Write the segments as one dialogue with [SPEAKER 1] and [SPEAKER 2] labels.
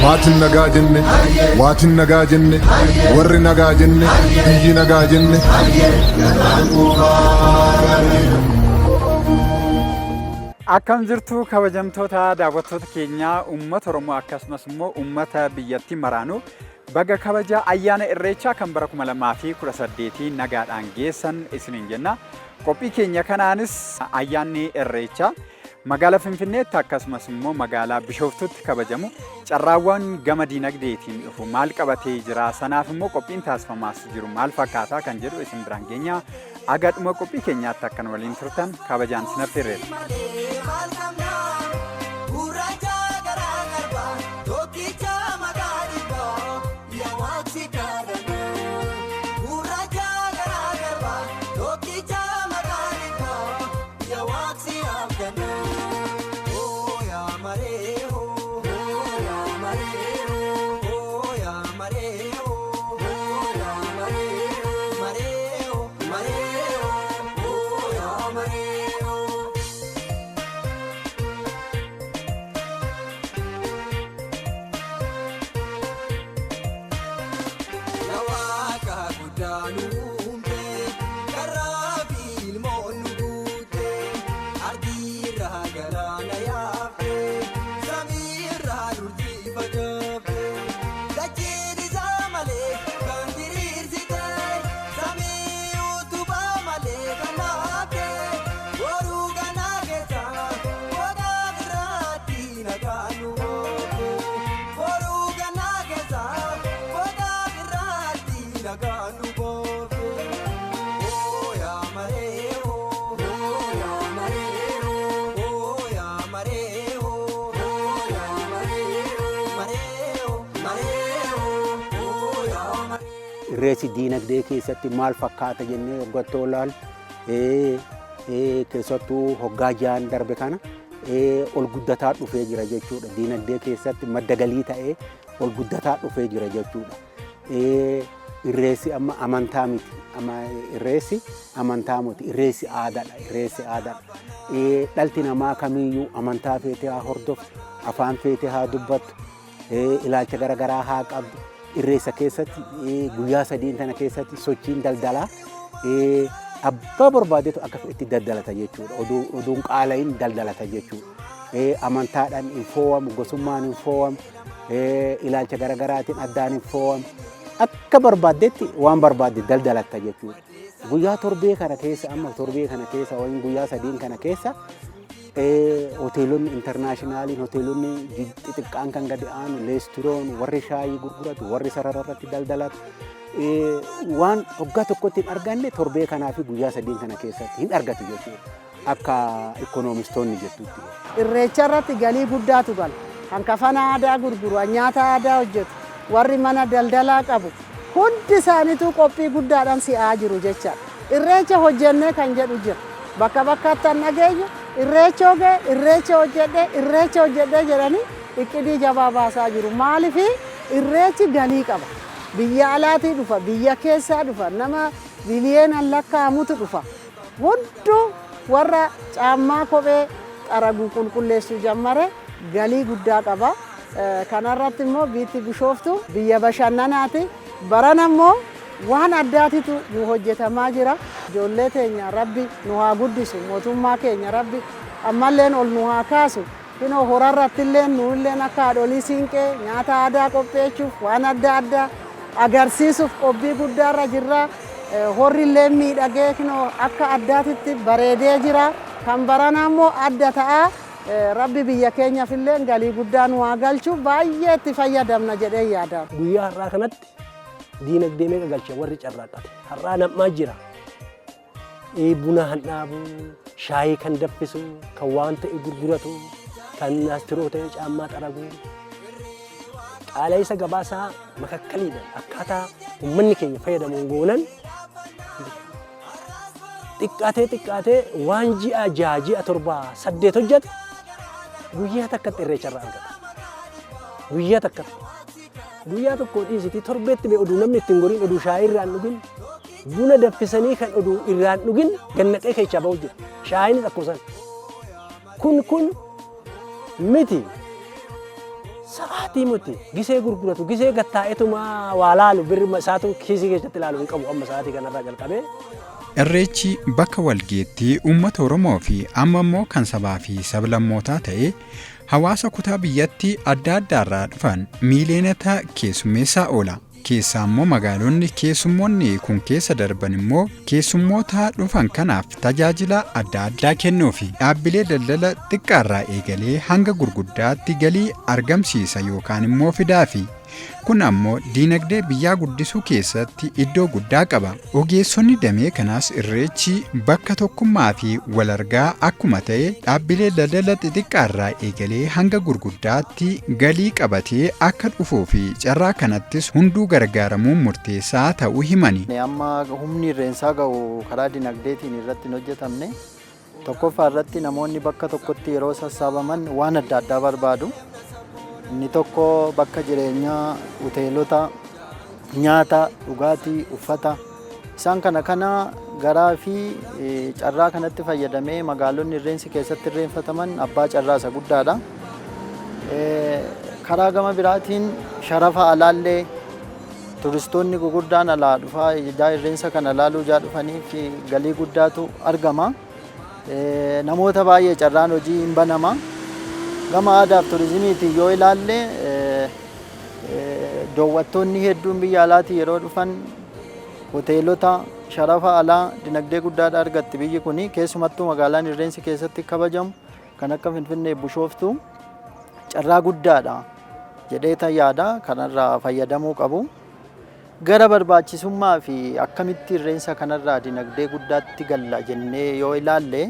[SPEAKER 1] Maatiin nagaa jenne, waatiin nagaa jenne, warri nagaa jenne, biyyi nagaa jenne.
[SPEAKER 2] Akkam jirtu kabajamtoota daawwattoota keenyaa uummata Oromoo akkasumas immoo uummata biyyattii maraanuu baga kabaja ayyaana Irreechaa kan bara 2018 nagaadhaan geessan isiniin jenna. Qophii keenya kanaanis ayyaanni Irreechaa magaalaa Finfinneetti akkasumas immoo magaalaa Bishooftuutti kabajamu carraawwan gama diinagdeetiin dhufu maal qabatee jira sanaaf immoo qophiin taasifamaas jiru maal fakkaataa kan jedhu isin biraan geenya. Agadhuma qophii keenyaatti akkan waliin turtan kabajaan isin affeerreera.
[SPEAKER 3] Irreechi diinagdee keessatti maal fakkaata jennee hoggattoo laal keessattuu hoggaa jaan darbe kana ol guddataa dhufee jira jechuudha. Diinagdee keessatti madda galii ta'ee ol guddataa dhufee jira jechuudha. Irreessi amma amantaa miti. Irreessi amantaa miti. Irreessi aadaadha. Irreessi aadaadha. Dhalti namaa kamiyyuu amantaa feetee haa hordofu, afaan feetee haa dubbattu, ilaalcha garaagaraa haa qabdu. Irreessa keessatti guyyaa sadiin kana keessatti sochiin daldalaa abbaa barbaadetu akka itti daldalata jechuudha. Oduun qaala'iin daldalata jechuudha. Amantaadhaan hin foo'amu, gosummaan hin foo'amu, ilaalcha garaagaraatiin addaan hin foo'amu. Akka barbaadetti waan barbaadde daldalatta jechuudha. Guyyaa torbee kana keessa amma torbee kana keessa waliin guyyaa sadiin kana keessa hoteelonni intarnaashinaaliin hoteelonni xixiqqaan kan gadi aanu reesturoon warri shaayii gurguratu warri sarara irratti daldalatu waan hoggaa tokkotti hin arganne torbee kanaa fi guyyaa sadiin kana keessatti hin argatu jechuudha akka ikoonomistoonni jettutti.
[SPEAKER 4] Irreecha irratti galii guddaatu gala. Kan kafana aadaa gurguru, nyaata aadaa hojjetu, warri mana daldalaa qabu hundi isaaniitu qophii guddaadhaan si'aa jiru jecha. Irreecha hojjennee kan jedhu jira. Bakka bakkatti an dhageenyu irreecha hojjedhee jedhanii iqidii jabaa baasaa jiru. Maaliif irreechi galii qaba. Biyya alaatii dhufa, biyya keessaa dhufa, nama biliyoonaan lakkaa'amutu dhufa. Hunduu warra caammaa kophee xaraguu qulqulleessuu jammare galii guddaa qaba. Kanarratti immoo biitti Bishooftu biyya bashannanaati. Barana immoo waan addaatitu nu hojjetamaa jira. Ijoollee teenya Rabbi nu haa guddisu, mootummaa keenya Rabbi ammalleen ol nu haa kaasu. Kunoo horarratti illee nuulleen akka haadholii siinqee nyaata aadaa qopheessuuf waan adda addaa agarsiisuuf qophii guddaarra jirra. Horri illee miidhagee kunoo akka addaatitti bareedee jira. Kan baranaa immoo adda ta'a. Rabbi biyya keenyaaf illee galii guddaa nu haa galchu baay'ee itti fayyadamna jedhee yaada.
[SPEAKER 5] Guyyaa har'aa kanatti diinagdee meeqa galcha warri carraaqate har'aa nam'aa jira. Buna handhaabu, shaayii kan daffisu, kan waan ta'e gurguratu, kan astiroo ta'e caammaa xaragu. Qaala'insa gabaasaa makakkaliidha. Akkaataa uummanni keenya fayyadamuun goonan xiqqaatee waan ji'a 6, ji'a 7, 8 hojjetu guyyaa takkatti irreecharraa argata. Guyyaa takkatti. Guyyaa tokko dhiisiti torbeetti bee oduu namni ittiin goriin oduu shaayii irraan dhugin buna daffisanii kan oduu irraan dhugin gannaqee keessaa ba'u jira. Shaayiinis akkuma san. Kun miti sa'aatii muti gisee gurguratu gisee gattaa'etuma waa laalu birri isaatu kiisii keessatti ilaalu hin qabu amma sa'aatii kanarraa jalqabee.
[SPEAKER 2] Irreechi bakka walgeettii uummata Oromoo fi amma immoo kan sabaa fi sablammootaa ta'ee hawaasa kutaa biyyattii adda addaarraa dhufan miiliyoonota keessummeessaa oola. Keessaa immoo magaalonni keessummoonni kun keessa darban immoo keessummoota dhufan kanaaf tajaajila adda addaa kennuu fi dhaabbilee daldala xiqqaarraa eegalee hanga gurguddaatti galii argamsiisa yookaan immoo fidaa fi kun ammoo diinagdee biyyaa guddisuu keessatti iddoo guddaa qaba. Ogeessonni damee kanaas irreechi bakka tokkummaa fi wal argaa akkuma ta'e dhaabbilee daldala xixiqqaarraa eegalee hanga gurguddaatti galii qabatee akka dhufuu fi carraa kanattis hunduu gargaaramuun murteessaa ta'uu himani.
[SPEAKER 6] Amma humni irreensaa ga'u karaa diinagdeetiin irratti hin hojjetamne tokkoffaa irratti namoonni bakka tokkotti yeroo sassaabaman waan adda addaa barbaadu. Inni tokko bakka jireenyaa, hoteelota, nyaata, dhugaatii, uffata isaan kana garaa fi carraa kanatti fayyadamee magaalonni irreensi keessatti irreenfataman abbaa carraa isa guddaadha. Karaa gama biraatiin sharafa alaallee turistoonni gurguddaan alaa dhufaa irreensa kana ilaaluu dhufaniif galii guddaatu argama. Namoota baay'ee carraan hojii hin banama. Gama aadaaf turizimiitiin yoo ilaalle daawwattoonni hedduun biyya alaatii yeroo dhufan hoteelota sharafa alaa dinagdee guddaadha argatti biyyi kuni keessumattuu magaalaan irreensi keessatti kabajamu kan akka Finfinnee Bishooftuu carraa guddaadha jedhee yaada kanarraa fayyadamuu qabu. Gara barbaachisummaa fi akkamitti irreensa kanarraa dinagdee guddaatti galla jennee yoo ilaalle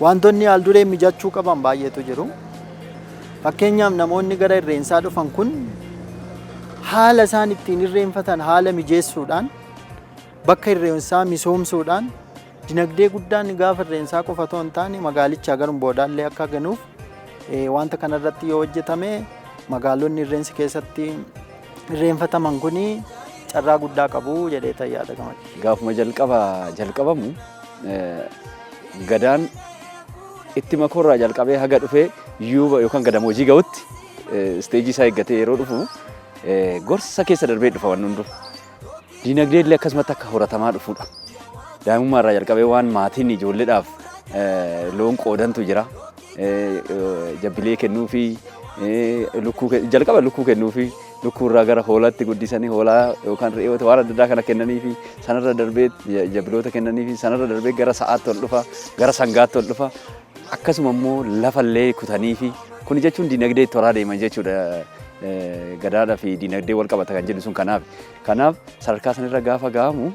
[SPEAKER 6] wantoonni haal duree mijachuu qaban baay'eetu jiru. Fakkeenyaaf namoonni gara irreensaa dhufan kun haala isaan ittiin irreenfatan haala mijeessuudhaan bakka irreensaa misoomsuudhaan dinagdee guddaan gaafa irreensaa qofa otoo hin taane magaalicha garuun boodaallee akka ganuuf wanta kanarratti yoo hojjetame magaalonni irreensi keessatti irreenfataman kuni carraa guddaa qabu jedhee yaada gamatti.
[SPEAKER 7] Gaafuma jalqabamu gadaan itti makoorraa jalqabee haga dhufee yuuba yookaan gadamoojii ga'utti isteejii isaa eeggatee yeroo dhufu gorsa keessa darbee dhufa waan hundu. Diinagdee illee akkasumatti akka horatamaa dhufuudha. Daa'imummaarraa jalqabee waan maatiin ijoolleedhaaf loon qoodantu jira. Jabbilee kennuu fi jalqaba lukkuu kennuu fi lukkuurraa gara hoolaatti guddisanii hoolaa yookaan re'oota waan adda addaa kana kennanii fi sanarra darbee jabbiloota kennanii fi sanarra darbee gara sa'aatti ol dhufa gara sangaatti ol dhufa. Akkasuma immoo lafallee kutanii fi kun jechuun diinagdee toraa deeman jechuudha. Gadaadhaa fi diinagdee wal qabata kan jedhu sun kanaaf sadarkaa sanarra gaafa ga'amu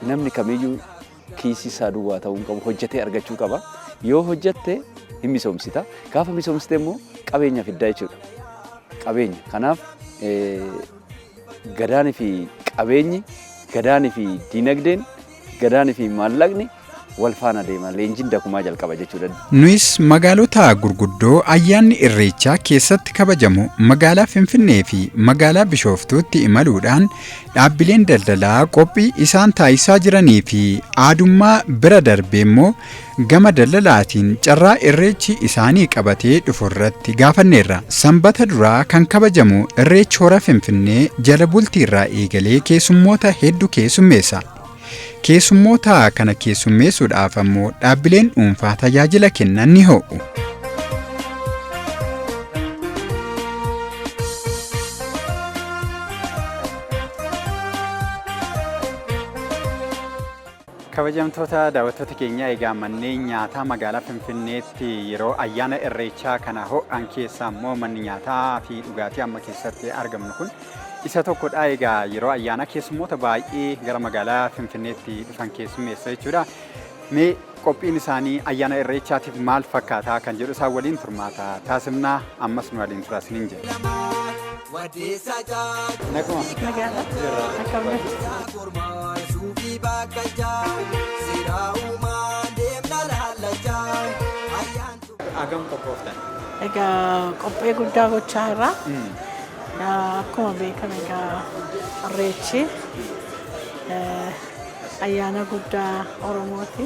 [SPEAKER 7] namni kamiyyuu kiisii isaa duwwaa ta'uu qabu hojjetee argachuu qaba. Yoo hojjette hin misoomsita. Gaafa misoomsite immoo qabeenya fiddaa jechuudha. Qabeenya kanaaf gadaanii fi qabeenyi gadaanii fi diinagdeen gadaanii fi maallaqni wal faana deema leenjiin dakumaa jalqaba jechuudha.
[SPEAKER 2] Nuyis magaalota gurguddoo ayyaanni irreechaa keessatti kabajamu magaalaa Finfinnee fi magaalaa Bishooftuutti imaluudhaan dhaabbileen daldalaa qophii isaan taasisaa jiranii fi aadummaa bira darbee immoo gama daldalaatiin carraa irreechi isaanii qabatee dhufu irratti gaafanneerra. Sanbata duraa kan kabajamu irreechi hora Finfinnee jala bultiirraa eegalee keessummoota hedduu keessummeessa. Keessummoota kana keessummeessuudhaaf ammoo dhaabbileen dhuunfaa tajaajila kennan ni ho'u. Kabajamtoota daawwattoota keenya egaa manneen nyaataa magaalaa Finfinneetti yeroo ayyaana irreechaa kana ho'an keessaa immoo manni nyaataa fi dhugaatii amma keessatti argamnu kun isa tokkodha. Egaa yeroo ayyaana keessummoota baay'ee gara magaalaa Finfinneetti dhufan keessummeessa jechuudha. Mee qophiin isaanii ayyaana irreechaatiif maal fakkaataa kan jedhu isaan waliin turmaata taasifnaa ammas nu waliin turaa isiniin jedha. Agam qophooftan?
[SPEAKER 8] Egaa qophii guddaa gochaa irraa akkuma beekame egaa irreechi ayyaana guddaa Oromooti.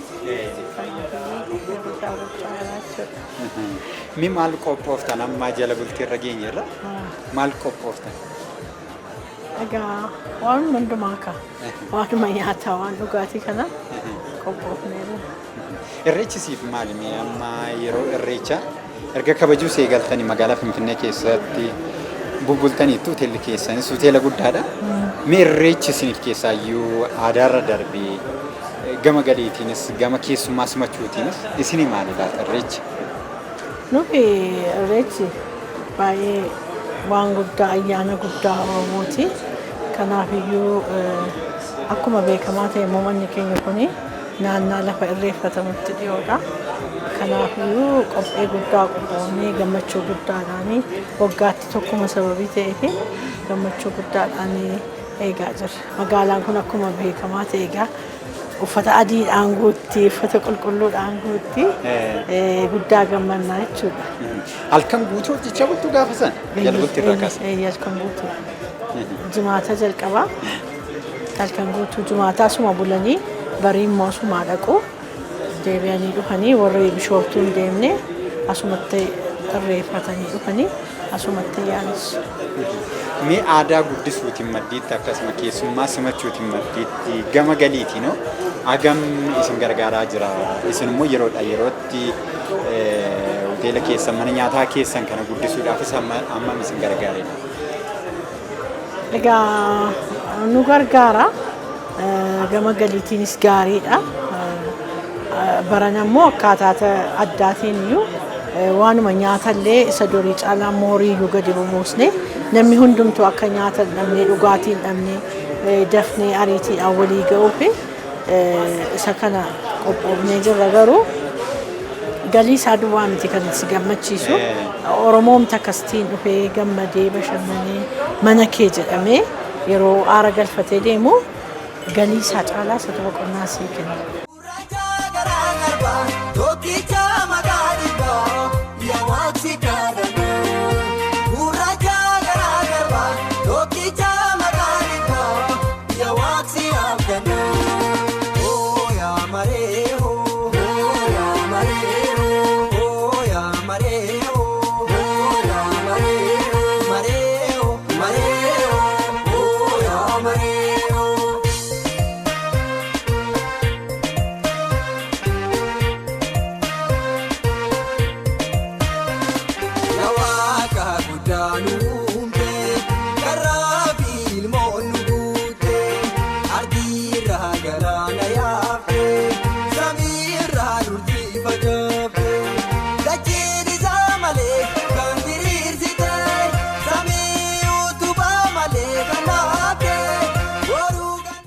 [SPEAKER 8] Qophee guddaa gochaa jira jechuudha.
[SPEAKER 2] Mi maal qophooftan amma jala bultii irra geenyerra? Maal qophooftan?
[SPEAKER 8] Egaa waan hundumaa ka waanuma nyaataa waan dhugaatii kana qophoofneerra.
[SPEAKER 2] Irreechi siif maali? Amma yeroo irreecha erga kabajuu seegaltanii magaalaa Finfinnee keessatti bubbultaniitu hoteelli keessanis hoteela guddaadha. Mee irreechi isiniif keessaayyuu aadaarra darbee gama galiitiinis gama keessummaa simachuutiinis isinii maali laata irreechi?
[SPEAKER 8] Nufi irreechi baay'ee waan guddaa ayyaana guddaa Oromooti. Kanaafiyyuu akkuma beekamaa ta'e uummanni keenya kuni naannaa lafa irreeffatamutti dhiyoodha. Kanaafuu qophee guddaa qophoonnee gammachuu guddaadhaan waggaatti tokkuma sababii ta'eef gammachuu guddaadhaan eegaa jirra. Magaalaan kun akkuma beekamaa ta'e egaa uffata adiidhaan guutti, uffata qulqulluudhaan guutti guddaa gammannaa jechuudha.
[SPEAKER 2] Halkan guutuu hojjechaa bultuu gaafa sana jalbulti irraa kaasa.
[SPEAKER 8] Halkan guutuu. Jimaata jalqabaa. Halkan guutuu jimaataa suma bulanii barii immoo sumaa dhaqu. Deebi'anii dhufanii warri Bishooftuun deemne asumatti irreeffatanii dhufanii asumatti yaanis.
[SPEAKER 2] Mee aadaa guddisuutiin maddiitti akkasuma keessummaa simachuutiin maddiitti gama galiitiin hagam isin gargaaraa jira? Isin immoo yeroodha yerootti hoteela keessan mana nyaataa keessan kana guddisuudhaafis hammam isin gargaareedha?
[SPEAKER 8] Egaa nu gargaara. Gama galiitiinis gaariidha. Barana immoo akkaataa addaatiin iyyuu waanuma nyaatallee isa durii caalaa moorii iyyuu gadi buusne namni hundumtuu akka nyaata dhabnee dhugaatii dhabnee dafnee ariitiidhaan walii ga'uu fi isa kana qophoofnee jirra. Garuu galii isaa duwwaa miti kan si gammachiisu Oromoomti akkasitiin dhufee gammadee bashannanee mana kee jedhamee yeroo aara galfatee deemu galii isaa caalaa isa boqonnaa sii kenna.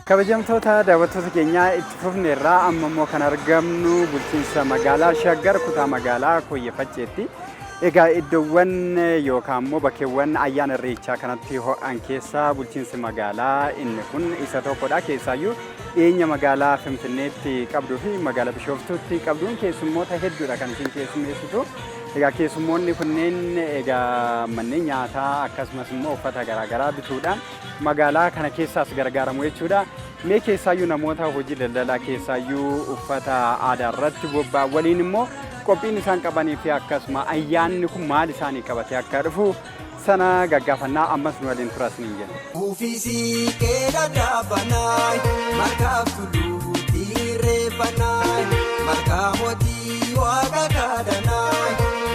[SPEAKER 2] Kabajamtoota daawwattoota keenyaa itti fufneerraa amma immoo kan argamnu bulchiinsa magaalaa Shaggar kutaa magaalaa Koyyeeffacheetti. Egaa iddoowwan yookaan immoo bakkeewwan ayyaana irreechaa kanatti ho'an keessaa bulchiinsi magaalaa inni kun isa tokkodha. Keessaayyuu dhiyeenya magaalaa Finfinneetti qabduu fi magaalaa Bishooftuutti qabduun keessummoota hedduudha kan isin keessummeessitu. Egaa keessummoonni kunneen egaa manneen nyaataa akkasumas immoo uffata garaagaraa bituudhaan magaalaa kana keessaas gargaaramu jechuudha. Mee keessaayyuu namoota hojii daldalaa keessaayyuu uffata aadaa irratti bobba'an waliin immoo qophiin isaan qabanii fi akkasuma ayyaanni kun maal isaanii qabatee akka dhufu sana gaggaafannaa ammas nu waliin turas ni jenna.
[SPEAKER 9] Uffisi keeda daabanaay markaaf tuluutii reeffanaay markaa mootii waaqa kaadanaay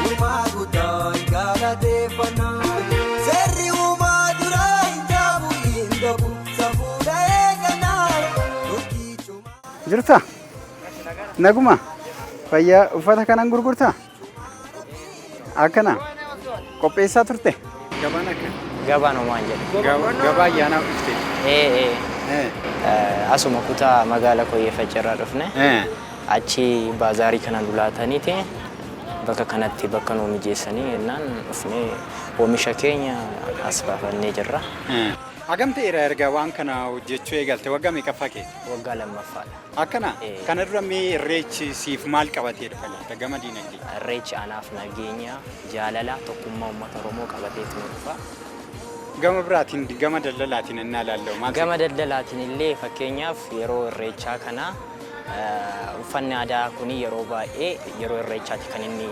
[SPEAKER 9] uumaa guddaa gaalateeffanaay seerri uumaa duraa hin jaabu hin dhabu safuudha eeganaay tokkii cuma.
[SPEAKER 2] Jirta? Naguma? Fayyaa uffata kanan gurgurtaa? Akkana? Qopheessaa turte? Gabaan akkana?
[SPEAKER 10] Gabaan homaan jedhu.
[SPEAKER 2] Gabaa ayyaanaa dhufte?
[SPEAKER 10] Asuma kutaa magaalaa Koyyeeffacharraa dhufne. Achi baazaarii kana dulaataniiti bakka kanatti bakka nuu mijeessanii jennaan dhufnee oomisha keenya as baafannee jirra.
[SPEAKER 2] Hagam ta'eera erga waan kana hojjechuu eegalte waggaa meeqaffaa kee?
[SPEAKER 10] Waggaa lammaffaadha.
[SPEAKER 2] Akkana? Kana dura mee irreechi siif maal qabatee dhufa laata gama diinagdee?
[SPEAKER 10] Irreechi anaaf nageenya, jaalala, tokkummaa uummata Oromoo qabateetu dhufa.
[SPEAKER 2] Gama biraatiin gama daldalaatiin innaa ilaallu maal?
[SPEAKER 10] Gama daldalaatiin illee fakkeenyaaf yeroo irreechaa kana uffanni aadaa kun yeroo baay'ee yeroo irreechaatti kan inni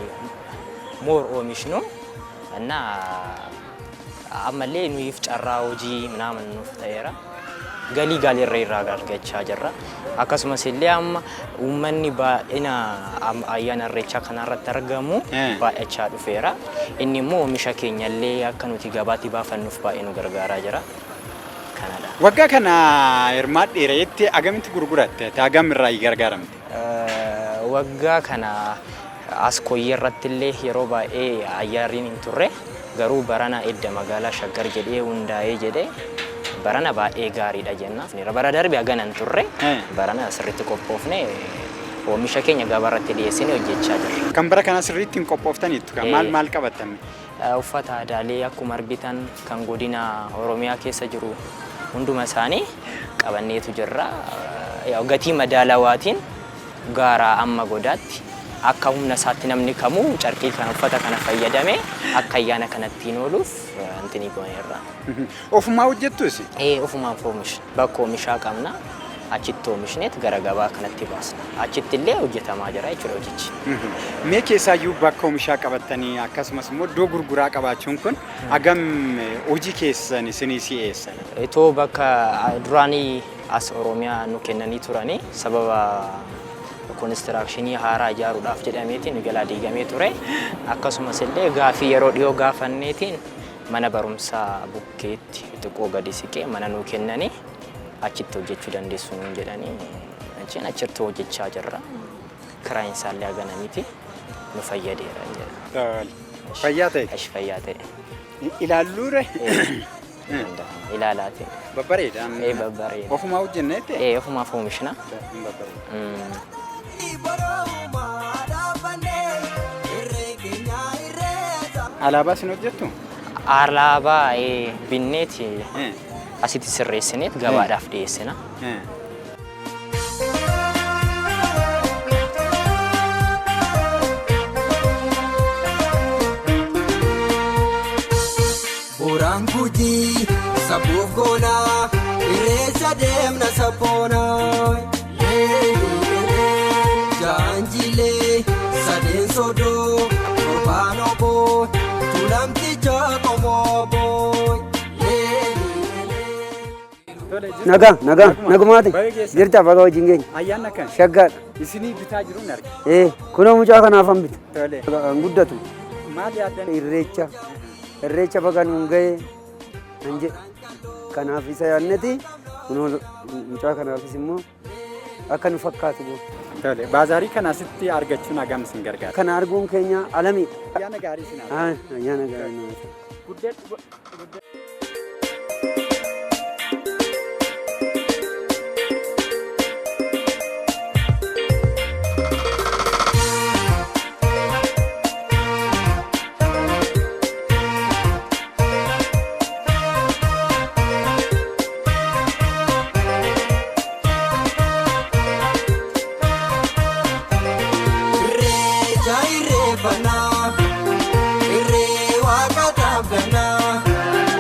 [SPEAKER 10] moor oomishnu እና ammallee nuyiif carraa hojii ምናምን nuuf ta'eera. Galii gaaliirra irraa argachaa jirra. Akkasumas illee amma uummanni baay'ina ayyaana irreechaa kanarratti argamu baay'achaa dhufeera. Inni immoo oomisha keenya illee akka nuti gabaatti baafannuuf baay'ee nu gargaaraa jira. Kanadha.
[SPEAKER 2] Waggaa kana hirmaadhi dheereetti agamitti gurguratte? Agam irraa gargaaramte?
[SPEAKER 10] Waggaa kana as koyyee irratti illee yeroo baay'ee ayyaariin hin turre garuu barana edda magaalaa Shaggar jedhee hundaa'ee jedhee barana baay'ee gaariidha jennaaf. Bara darbe aganan turre barana sirriitti qophoofne oomisha keenya gabaarratti dhiyeessine hojjechaa jirra.
[SPEAKER 2] Kan bara kana sirriitti hin qophooftaniitu maal qabattan?
[SPEAKER 10] Uffata aadaalee akkuma argitan kan godina Oromiyaa keessa jiru hunduma isaanii qabanneetu jirra. Gatii madaalawaatiin gaaraa amma godaatti akka humna isaatti namni kamuu carqii kan uffata kana fayyadame akka ayyaana kanatti ooluuf antini goneerra.
[SPEAKER 2] Ofumaa hojjettus?
[SPEAKER 10] Ofumaan oomisha. Bakka oomishaa qabna. Achitti oomishneet gara gabaa kanatti baasna. Achitti illee hojjetamaa jira jechuudha hojichi.
[SPEAKER 2] Mee keessaayyuu bakka oomishaa qabattanii akkasumas immoo iddoo gurguraa qabaachuun kun agam hojii keessan isinii si'eessa?
[SPEAKER 10] Itoo bakka duraanii as Oromiyaa nu kennanii turanii sababa konistirakshinii haaraa ijaaruudhaaf jedhameetiin galaa diigamee ture. Akkasumas illee gaafii yeroo dhiyoo gaafanneetiin mana barumsaa bukkeetti xiqqoo gadi siqee mana nuu kennanii achitti hojjechuu dandeessu nuun jedhanii achitti hojjechaa jirra. Kiraayin isaallee haganamiiti nu fayyadeera.
[SPEAKER 2] Fayyaa ta'e?
[SPEAKER 10] Fayyaa ta'e.
[SPEAKER 2] Ilaalluure?
[SPEAKER 10] Ilaalaa ta'e.
[SPEAKER 2] Babbareeda?
[SPEAKER 10] Babbareeda.
[SPEAKER 2] Ofumaa hojjenneette?
[SPEAKER 10] Ofumaaf oomishna.
[SPEAKER 2] Alaabaa isin hojjettu?
[SPEAKER 10] Alaabaa binneeti asitti sirreessineet gabaadhaaf dhiyeessina.
[SPEAKER 9] Boraan Gujii sabuuf goonaa irreecha deemna sabboonaa. Jaanjilee sadeen sodoo torbaan oboo tulamticha qomooboo.
[SPEAKER 3] Nagumaati. Jirta baga wajjin geenya.
[SPEAKER 2] Ayyaana kan?
[SPEAKER 3] Shaggaadha.
[SPEAKER 2] Isinii bitaa jiruun arge.
[SPEAKER 3] Kunoo mucaa kanaafan bita.
[SPEAKER 2] Tole.
[SPEAKER 3] Guddatu.
[SPEAKER 2] Maal yaaddan?
[SPEAKER 3] Irreecha baga nuun ga'e nan jedhe. Kanaaf isa yaadneti kunoo mucaa kanaafis immoo akka nu fakkaatu boo.
[SPEAKER 2] Tole. Baazaarii kana asitti argachuun hagam isin gargaara?
[SPEAKER 3] Kana arguun keenya alamiidha.
[SPEAKER 2] Ayyaana gaarii isin argatu.
[SPEAKER 3] Ayyaana gaarii.
[SPEAKER 2] Guddeetti.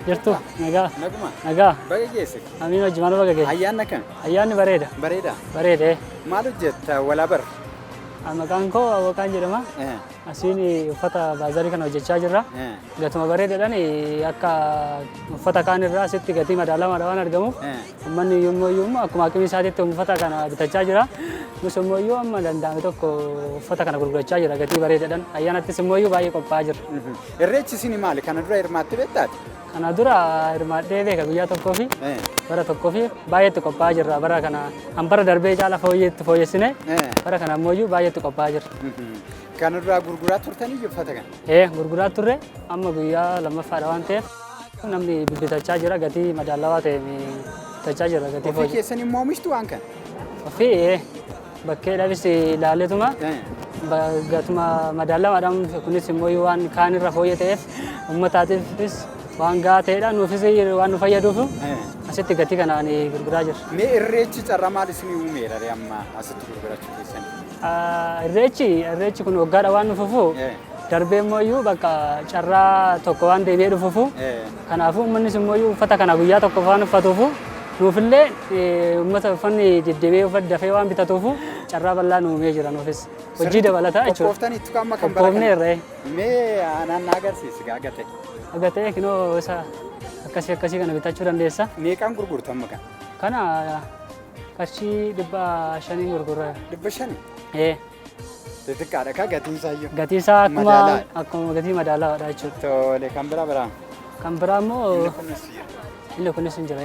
[SPEAKER 5] Jirtu nagaa.
[SPEAKER 2] Naguma.
[SPEAKER 5] Nagaa.
[SPEAKER 2] Baga geesse.
[SPEAKER 5] Amiin hojii maal baga geesse?
[SPEAKER 2] Ayyaana kan?
[SPEAKER 5] Ayyaanni bareeda.
[SPEAKER 2] Bareeda.
[SPEAKER 5] Bareede.
[SPEAKER 2] Maal hojjetta walaa bar?
[SPEAKER 5] Maqaan koo Awwaqaan jedhama. Asiin uffata baazarii kana hojjechaa jirra. Gatuma bareedaadhaan akka uffata kaan irraa asitti gatii madaalamaa waan argamuuf uummanni yommuu akkuma aqimii isaatiitti uffata kana bitachaa jira. Nus immoo amma danda'ame tokko uffata kana gurgurachaa jira gatii bareedaadhaan. Ayyaanattis immoo baay'ee qophaa'aa jira.
[SPEAKER 2] Irreechi isin maali? Kana dura hirmaatte beektaati?
[SPEAKER 5] Kana dura hirmaadhee beeka guyyaa tokkoo fi bara tokkoo fi baay'eetti qophaa'aa jirra. Bara kana hambara darbee caala fooyyessine bara kana immoo baay'eetti qophaa'aa jirra.
[SPEAKER 2] Kana dura gurguraa turtanii uffata kana?
[SPEAKER 5] Gurguraa turre amma guyyaa lammaffaadha waan ta'eef namni bitachaa jira gatii madaalawaa ta'e bitachaa jira gatii
[SPEAKER 2] fooyyee. Ofii keessan immoo oomishtu waan kana?
[SPEAKER 5] Ofii bakkeedhaafis ilaalletuma gatuma madaalawaadhaan kunis immoo waan kaanirra fooyyee ta'eef uummataatiifis waan gahaa ta'edha nuufis waan nu fayyaduuf asitti gatii kanaan gurguraa jirra.
[SPEAKER 2] Mee irreechi carraa maal isinii uumeera amma asitti gurgurachuu keessanii?
[SPEAKER 5] Irreechi kun waggaadha waan nufufu darbee immoo bakka carraa tokko waan deebi'ee dhufuufu kanaafuu uummannis immoo uffata kana guyyaa tokko waan uffatuufu nuufillee uummata uffanni deddeebi'ee uffata dafee waan bitatuufu carraa bal'aa nuumee jira nuufis hojii dabalataa jechuudha.
[SPEAKER 2] Qophoftaniitu amma kan
[SPEAKER 5] Qophoofnee irree.
[SPEAKER 2] Mee aanaan agarsiisi gaagate.
[SPEAKER 5] Agatee kinoo isa akkasii kana bitachuu dandeessa.
[SPEAKER 2] Meeqaan gurgurtu amma kan?
[SPEAKER 5] Kana qarshii 500 gurgurra.
[SPEAKER 2] 500? Xixiqqaadha kaa gatiin isaayyuu.
[SPEAKER 5] Gatii isaa akkuma gatii madaalawaadha jechuudha.
[SPEAKER 2] Tole kan biraa.
[SPEAKER 5] Kan biraa immoo inni kunis hin jira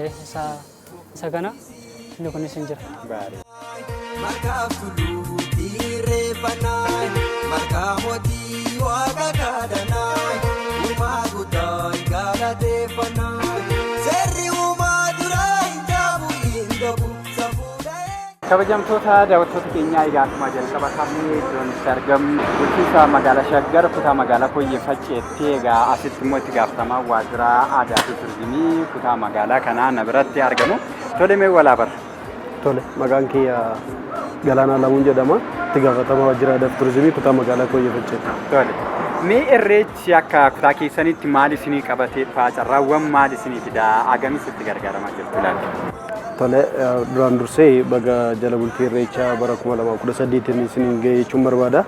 [SPEAKER 5] isa kana inni kunis hin jira.
[SPEAKER 9] Markaaf tulluu dhiirree banaa markaa mootii waaqa kadhanaa uumaa guddaa galateeffannaa seerri uumaa duraa hin jaabu hin dhabu safuudhee.
[SPEAKER 2] Kabajamtoota daawwattoota keenyaa egaa akkuma jalqaba kaafnee iddoon itti argamnu bulchiinsa magaalaa Shaggar kutaa magaalaa Koyyeeffacheetti egaa asitti immoo itti gaafatamaa waajjira aadaa fi turizimii kutaa magaalaa kanaa na biratti argamu. Tole mee walaa bara.
[SPEAKER 11] Tole maqaan kiyya Galaanaa Lamuun jedhama. Itti gaafatamaa waajjira aadaa fi turizimii kutaa magaalaa Koyyeeffacheetti.
[SPEAKER 2] Tole. Mee irreechi akka kutaa keessanitti maal isinii qabatee dhufaa carraawwan maal isinii fidaa agamis itti gargaaramaa jirtu laata?
[SPEAKER 11] Tole duraan dursee baga jala bultii irreechaa bara 2018 isiniin ga'e jechuun barbaada.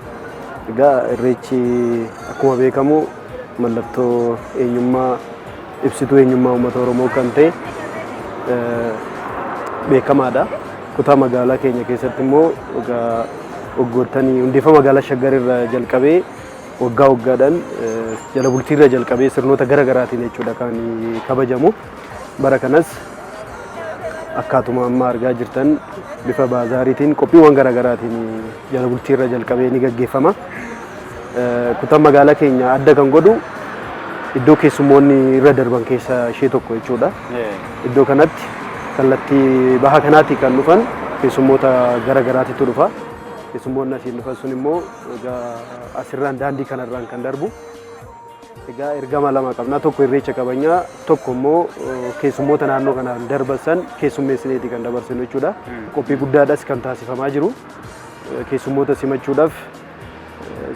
[SPEAKER 11] Egaa irreechi akkuma beekamu mallattoo eenyummaa ibsituu eenyummaa uummata Oromoo kan ta'e beekamaadha. Kutaa magaalaa keenya keessatti immoo egaa waggootanii hundeeffama magaalaa Shaggar irraa jalqabee waggaa waggaadhaan jala bultii irra jalqabee sirnoota gara garaatiin jechuudha kan kabajamu. Bara kanas akkaatuma amma argaa jirtan bifa baazaariitiin qophiiwwan gara garaatiin jala bultii irra jalqabee ni gaggeeffama. Kutaan magaalaa keenya adda kan godhu iddoo keessummoonni irra darban keessaa ishee tokko jechuudha. Iddoo kanatti kallattii baha kanaatti kan dhufan keessummoota gara garaatitu dhufa. Keessummoonni asiin dhufan sun immoo asirraan daandii kanarraan kan darbu. Egaa ergama lama qabna. Tokko irreecha qabanya, tokko immoo keessummoota naannoo kanaan darbasan keessummeessineeti kan dabarsinu jechuudha. Qophii guddaadhas kan taasifamaa jiru. Keessummoota simachuudhaaf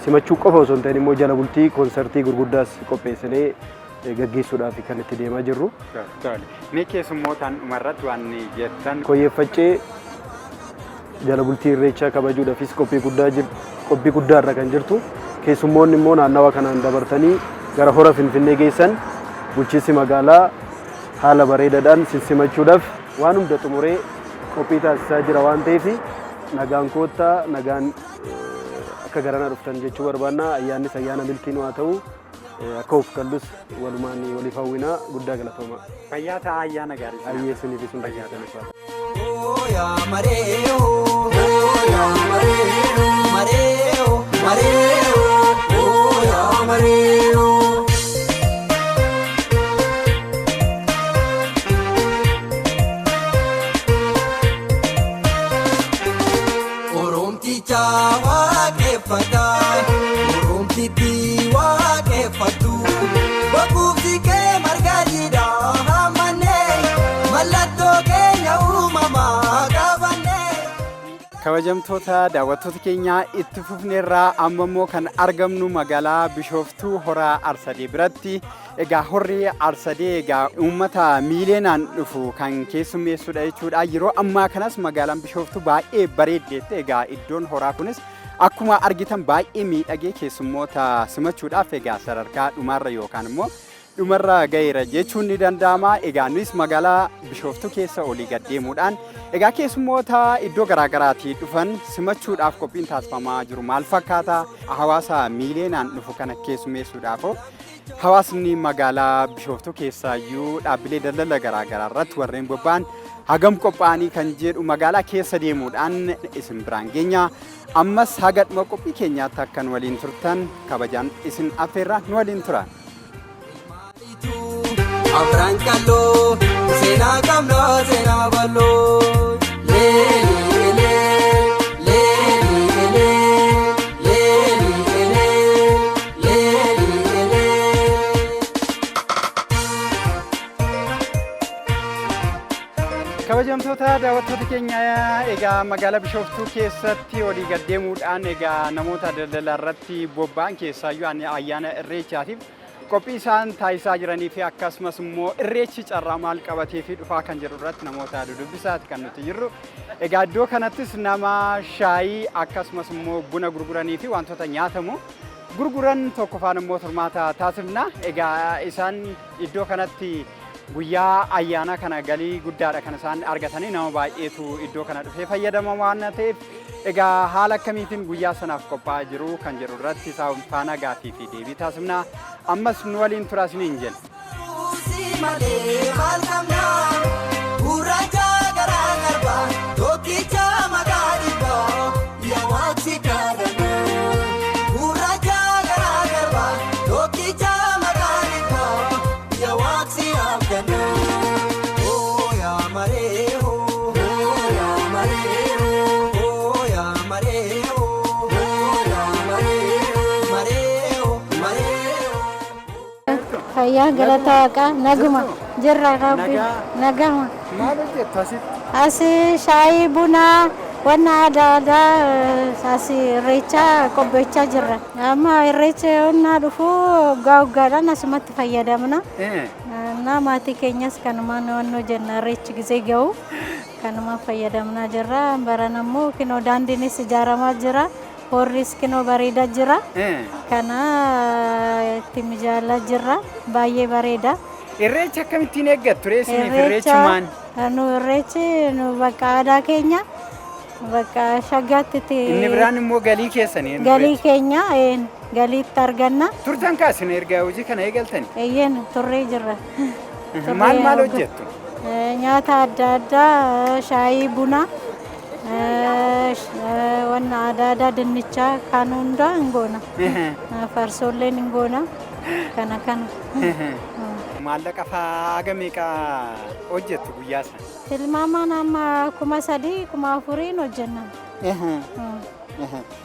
[SPEAKER 11] simachuu qofa osoo hin ta'in immoo jala bultii koonsartii gurguddaas qopheessinee gaggeessuudhaaf kan itti deemaa jirru.
[SPEAKER 2] Mee keessummootaan dhumarratti waan jettan
[SPEAKER 11] Koyyeeffachee jala bultii irreechaa kabajuudhaafis qophii guddaarra kan jirtu. Keessummoonni immoo naannawa kanaan dabartanii gara hora Finfinnee geessan bulchiinsi magaalaa haala bareedaadhaan simachuudhaaf waan hunda xumuree qophii taasisaa jira waan ta'eef nagaan koottaa nagaan akka garanaa dhuftan jechuu barbaanna. Ayyaannis ayyaana milkiin haa ta'u akka of kallus walumaan waliif hawwinaa guddaa galatooma.
[SPEAKER 2] Fayyaa ta'aa ayyaana gaarii.
[SPEAKER 11] Ayyeessiniif sun fayyaa.
[SPEAKER 2] Kabajamtoota daawwattoota keenyaa itti fufneerraa amma immoo kan argamnu magaalaa Bishooftuu Horaa Arsadee biratti. Egaa horri Arsadee egaa uummata miileenaan dhufu kan keessummeessudha jechuudha. Yeroo ammaa kanas magaalaan Bishooftuu baay'ee bareeddeetti. Egaa iddoon horaa kunis akkuma argitan baay'ee miidhagee keessummoota simachuudhaaf egaa sadarkaa dhumaarra yookaan immoo dhumarra gaheera jechuun ni danda'ama. Egaa nunis magaalaa Bishooftuu keessa olii gad deemuudhaan egaa keessummoota iddoo garaagaraatii dhufan simachuudhaaf qophiin taasifamaa jiru maal fakkaata? Hawaasa miileenaan dhufu kana keessummeessuudhaaf hawaasni magaalaa Bishooftuu keessaayyuu dhaabbilee daldala garaagaraa irratti warreen bobba'an hagam qophaa'anii kan jedhu magaalaa keessa deemuudhaan isin biraan geenya. Ammas haga dhuma qophii keenyaatti akkan waliin turtan kabajaan isin affeerraa nu waliin turan.
[SPEAKER 9] Afran kallo sena kamno sena ballo le le le le le le le
[SPEAKER 2] kabajamtoota daawwattoota keenya egaa magaalaa Bishooftuu keessatti walii gaddeemuudhaan egaa namoota daldala irratti bobba'an keessaayyuu ayyaana Irreechaatiif qophii isaan taasisaa jiranii fi akkasumas immoo Irreechi carraa maal qabatee fi dhufaa kan jedhu irratti namoota dudubbisaati kan nuti jirru. Egaa iddoo kanattis nama shaayii akkasumas immoo buna gurguranii fi wantoota nyaatamu gurguran tokko faana immoo turmaata taasifna. Egaa isaan iddoo kanatti guyyaa ayyaana kana galii guddaadha kan isaan argatanii nama baay'eetu iddoo kana dhufee fayyadama waan ta'eef egaa haala akkamiitiin guyyaa sanaaf qophaa'aa jiru kan jedhu irratti isaan faana gaaffii fi deebii taasifna. Ammas nu waliin turaa isiniin jenna.
[SPEAKER 12] Fayyaa galata waaqa naguma jirra rabbi nagama.
[SPEAKER 2] Maal hojjettu asitti?
[SPEAKER 12] Asii shaayii bunaa wanna adda addaa asii irreecha qopheechaa jirra. Amma irreecha onnaa dhufu waggaadhaan asumatti fayyadamna. Maatii keenyas kanumaan wannoo jenna irreechi gisee ga'u kanumaan fayyadamnaa jirra. Barana immoo kinoo daandiinis ijaaramaa jira. Horris kinoo bareeda jira. Kana itti mijaalaa jirra. Baay'ee bareeda.
[SPEAKER 2] Irreecha akkamittiin eeggattu? Irreechi maal?
[SPEAKER 12] Nu irreechi nu bakka aadaa keenya bakka shaggaatti.
[SPEAKER 2] Inni biraan immoo galii keessanii?
[SPEAKER 12] Galii keenya galiitti arganna.
[SPEAKER 2] Turtan kaasin erga hojii kana eegaltani?
[SPEAKER 12] Eeyyeen turree jirra.
[SPEAKER 2] Maal hojjettu?
[SPEAKER 12] Nyaata adda addaa shaayii buna. Wanna adda dinnichaa kan hundaa hin goona. Farsoolleen hin goona. Kana.
[SPEAKER 2] Maallaqa haga meeqaa hojjettu guyyaa sana?
[SPEAKER 12] Tilmaamaan amma 3,000 4,000 hojjenna.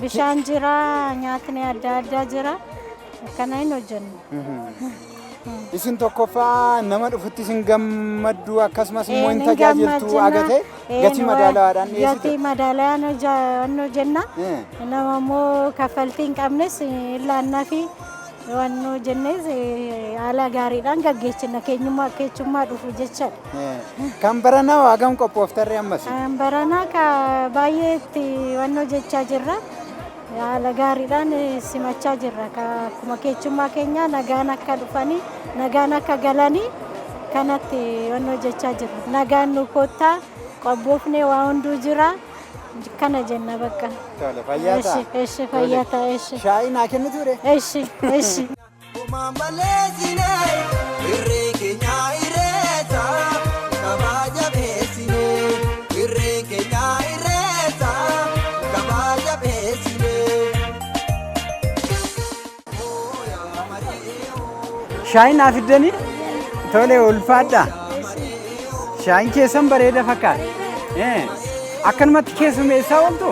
[SPEAKER 12] Bishaan jira, nyaatni adda addaa jira. Kana hin hojjennu.
[SPEAKER 2] Isin tokkoffaa nama dhufutti isin gammaddu akkasumas immoo hin tajaajiltu agate gatii madaalawaadhaan dhiyeessitu.
[SPEAKER 12] Gatii madaalawaan hojjenna. Nama immoo kaffaltii hin qabnes ilaannaa fi wannoo jennes haala gaariidhaan gaggeessina keenyummaa keechummaa dhufu jechaadha.
[SPEAKER 2] Kan baranaa hagam qophooftarree ammas?
[SPEAKER 12] Kan baranaa baay'ee itti wannoo jechaa jirra. Haala gaariidhaan simachaa jirra. Akkuma keechummaa keenya nagaan akka dhufanii nagaan akka galanii kanatti wannoo jechaa jirra. Nagaan nu kottaa qophoofnee waa hunduu jira. Kana jenna bakka.
[SPEAKER 2] Tole fayyaa ta'a.
[SPEAKER 12] Eshi fayyaa ta'a eshi.
[SPEAKER 2] Shaayii naa kennitu ture?
[SPEAKER 12] Eshi.
[SPEAKER 2] Shaayiin naa fiddanii? Tole ulfaadha. Shaayiin keessan bareeda fakkaata. Akkanumatti keessummeessaa ooltu?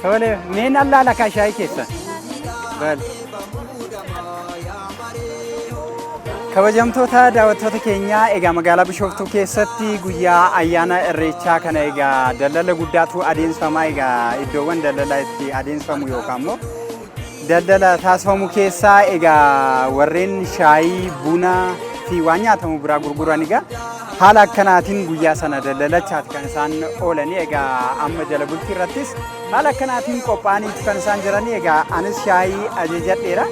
[SPEAKER 2] Tole meen allaala kaa shaayii keessan? Kabajamtoota daawwattoota keenyaa egaa magaalaa Bishooftuu keessatti guyyaa ayyaana Irreechaa kana egaa daldala guddaatu adeemsifamaa egaa iddoowwan daldalaa itti adeemsifamu yookaan immoo daldala taasifamu keessaa egaa warreen shaayii buna fi waan nyaatamu biraa gurguran egaa haala akkanaatiin guyyaa sana daldalachaati kan isaan oolanii egaa amma jala bultii irrattis haala akkanaatiin qophaa'aniitu kan isaan jiranii egaa anis shaayii ajajadheera.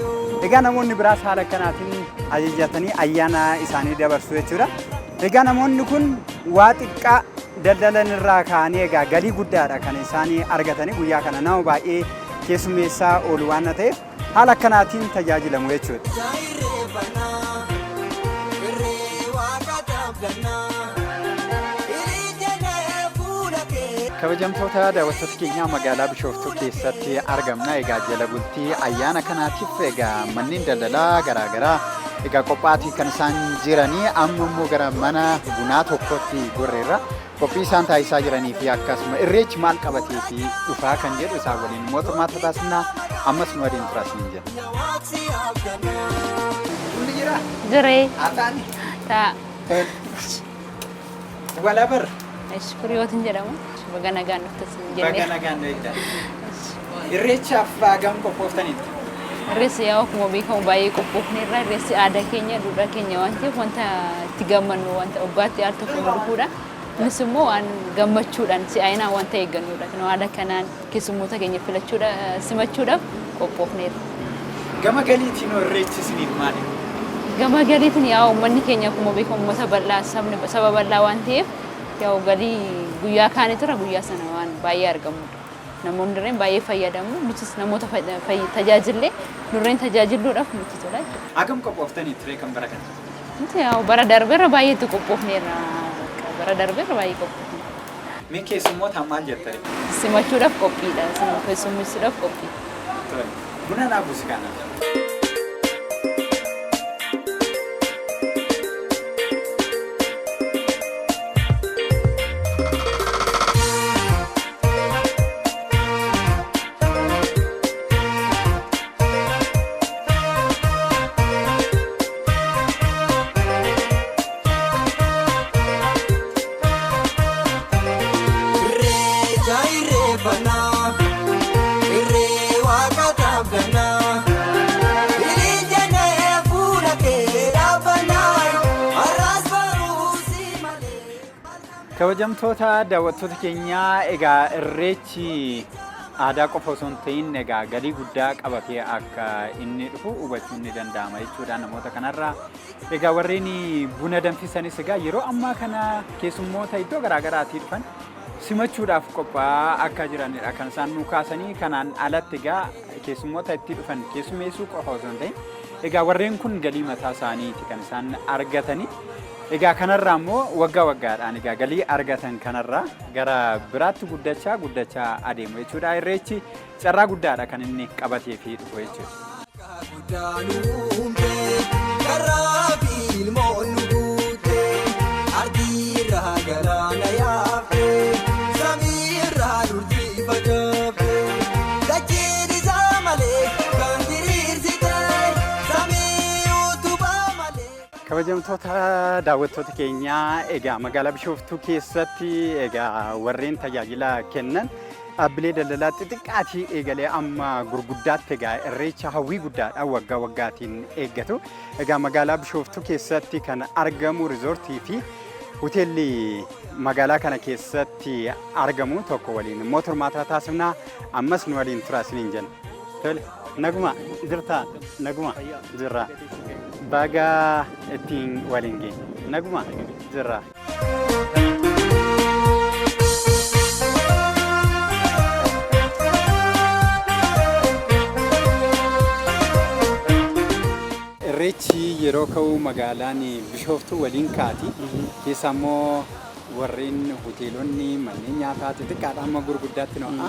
[SPEAKER 2] Egaa namoonni biraas haala akkanaatiin ajajatanii ayyaana isaanii dabarsu jechuudha. Egaa namoonni kun waa xiqqaa daldalan irraa ka'anii egaa galii guddaadha kan isaan argatanii guyyaa kana nama baay'ee keessummeessaa oolu waan ta'eef haala akkanaatiin tajaajilamu jechuudha. Kabajamtoota daawwattoota keenyaa magaalaa Bishooftuu keessatti argamna. Egaa jala bultii ayyaana kanaatiif egaa manneen daldalaa garaagaraa egaa qophaa'anii kan isaan jiranii amma immoo gara mana bunaa tokkotti gorreerra qophii isaan taasisaa jiranii fi akkasuma irreechi maal qabatee fi dhufaa kan jedhu isaan waliin mootummaa taasisnaa ammas nu waliin turaasni jira.
[SPEAKER 13] Jiree.
[SPEAKER 2] Ataani.
[SPEAKER 13] Ta'a.
[SPEAKER 2] Walabar.
[SPEAKER 13] Firiyootiin jedhamu. Baga nagaan dhuftas jennee.
[SPEAKER 2] Baga nagaan dhuftan. Irreechaaf hagam qophooftanitti?
[SPEAKER 13] Irreessi yaa akkuma beekamu baay'ee qophoofneerra. Irreessi aadaa keenya, duudhaa keenya waan ta'eef wanta itti gammannu wanta waggaatti al tokko dhufuudha. Innis immoo waan gammachuudhaan si'aayinaan wanta eeggannuudha. Kan haala kanaan keessummoota keenya simachuudhaaf qophoofneerra.
[SPEAKER 2] Gama galiitiin irreechi isiniif maali?
[SPEAKER 13] Gama galiitiin yaa uummanni keenya akkuma beekamu uummata bal'aa saba bal'aa waan ta'eef yaa galii guyyaa kaanitirra guyyaa sana waan baay'ee argamudha. Namoonni dirreen baay'ee fayyadamu. Nutis namoota tajaajillee dirreen tajaajiluudhaaf nuti tola.
[SPEAKER 2] Hagam qophooftanii ture kan bara kana?
[SPEAKER 13] Nuti yaa bara darbeerra baay'eetti qophoofneerra. Bara darbeerra baay'ee qophoofne.
[SPEAKER 2] Mee keessummoota maal jettani?
[SPEAKER 13] Simachuudhaaf qophiidha. Keessummeessuudhaaf qophii.
[SPEAKER 2] Buna naa buusi kana. Kabajamtoota daawwattoota keenyaa egaa irreechi aadaa qofa osoo hin ta'in egaa galii guddaa qabatee akka inni dhufu hubachuun ni danda'ama jechuudha namoota kanarraa. Egaa warreen buna danfisanis egaa yeroo ammaa kana keessummoota iddoo garaagaraatii dhufan simachuudhaaf qophaa'aa akka jiranidha kan isaan nu kaasanii. Kanaan alatti egaa keessummoota itti dhufan keessummeessuu qofa osoo hin ta'in egaa warreen kun galii mataa isaaniiti kan isaan argatanii. Egaa kanarraa immoo waggaa waggaadhaan egaa galii argatan kanarraa gara biraatti guddachaa adeemu jechuudha. Irreechi carraa guddaadha kan inni qabatee fi dhufu kabajamtoota daawwattoota keenyaa egaa magaalaa Bishooftuu keessatti egaa warreen tajaajila kennan dhaabbilee daldalaa xixiqqaatii eegalee amma gurguddaatti egaa irreecha hawwii guddaadhaan waggaa waggaatiin eeggatu. Egaa magaalaa Bishooftuu keessatti kan argamu riizoortii fi hoteelli magaalaa kana keessatti argamu tokko waliin immoo turmaataa taasifnaa. Ammas nu waliin turaa isiniin jenna. Tole naguma jirtaa naguma jirra. Baga ittiin waliin geenye naguma jirra. Irreechi yeroo ka'u magaalaan Bishooftuu waliin kaati. Keessa immoo warreen hoteelonni manneen nyaataa xixiqqaadhaan amma gurguddaatti no'a.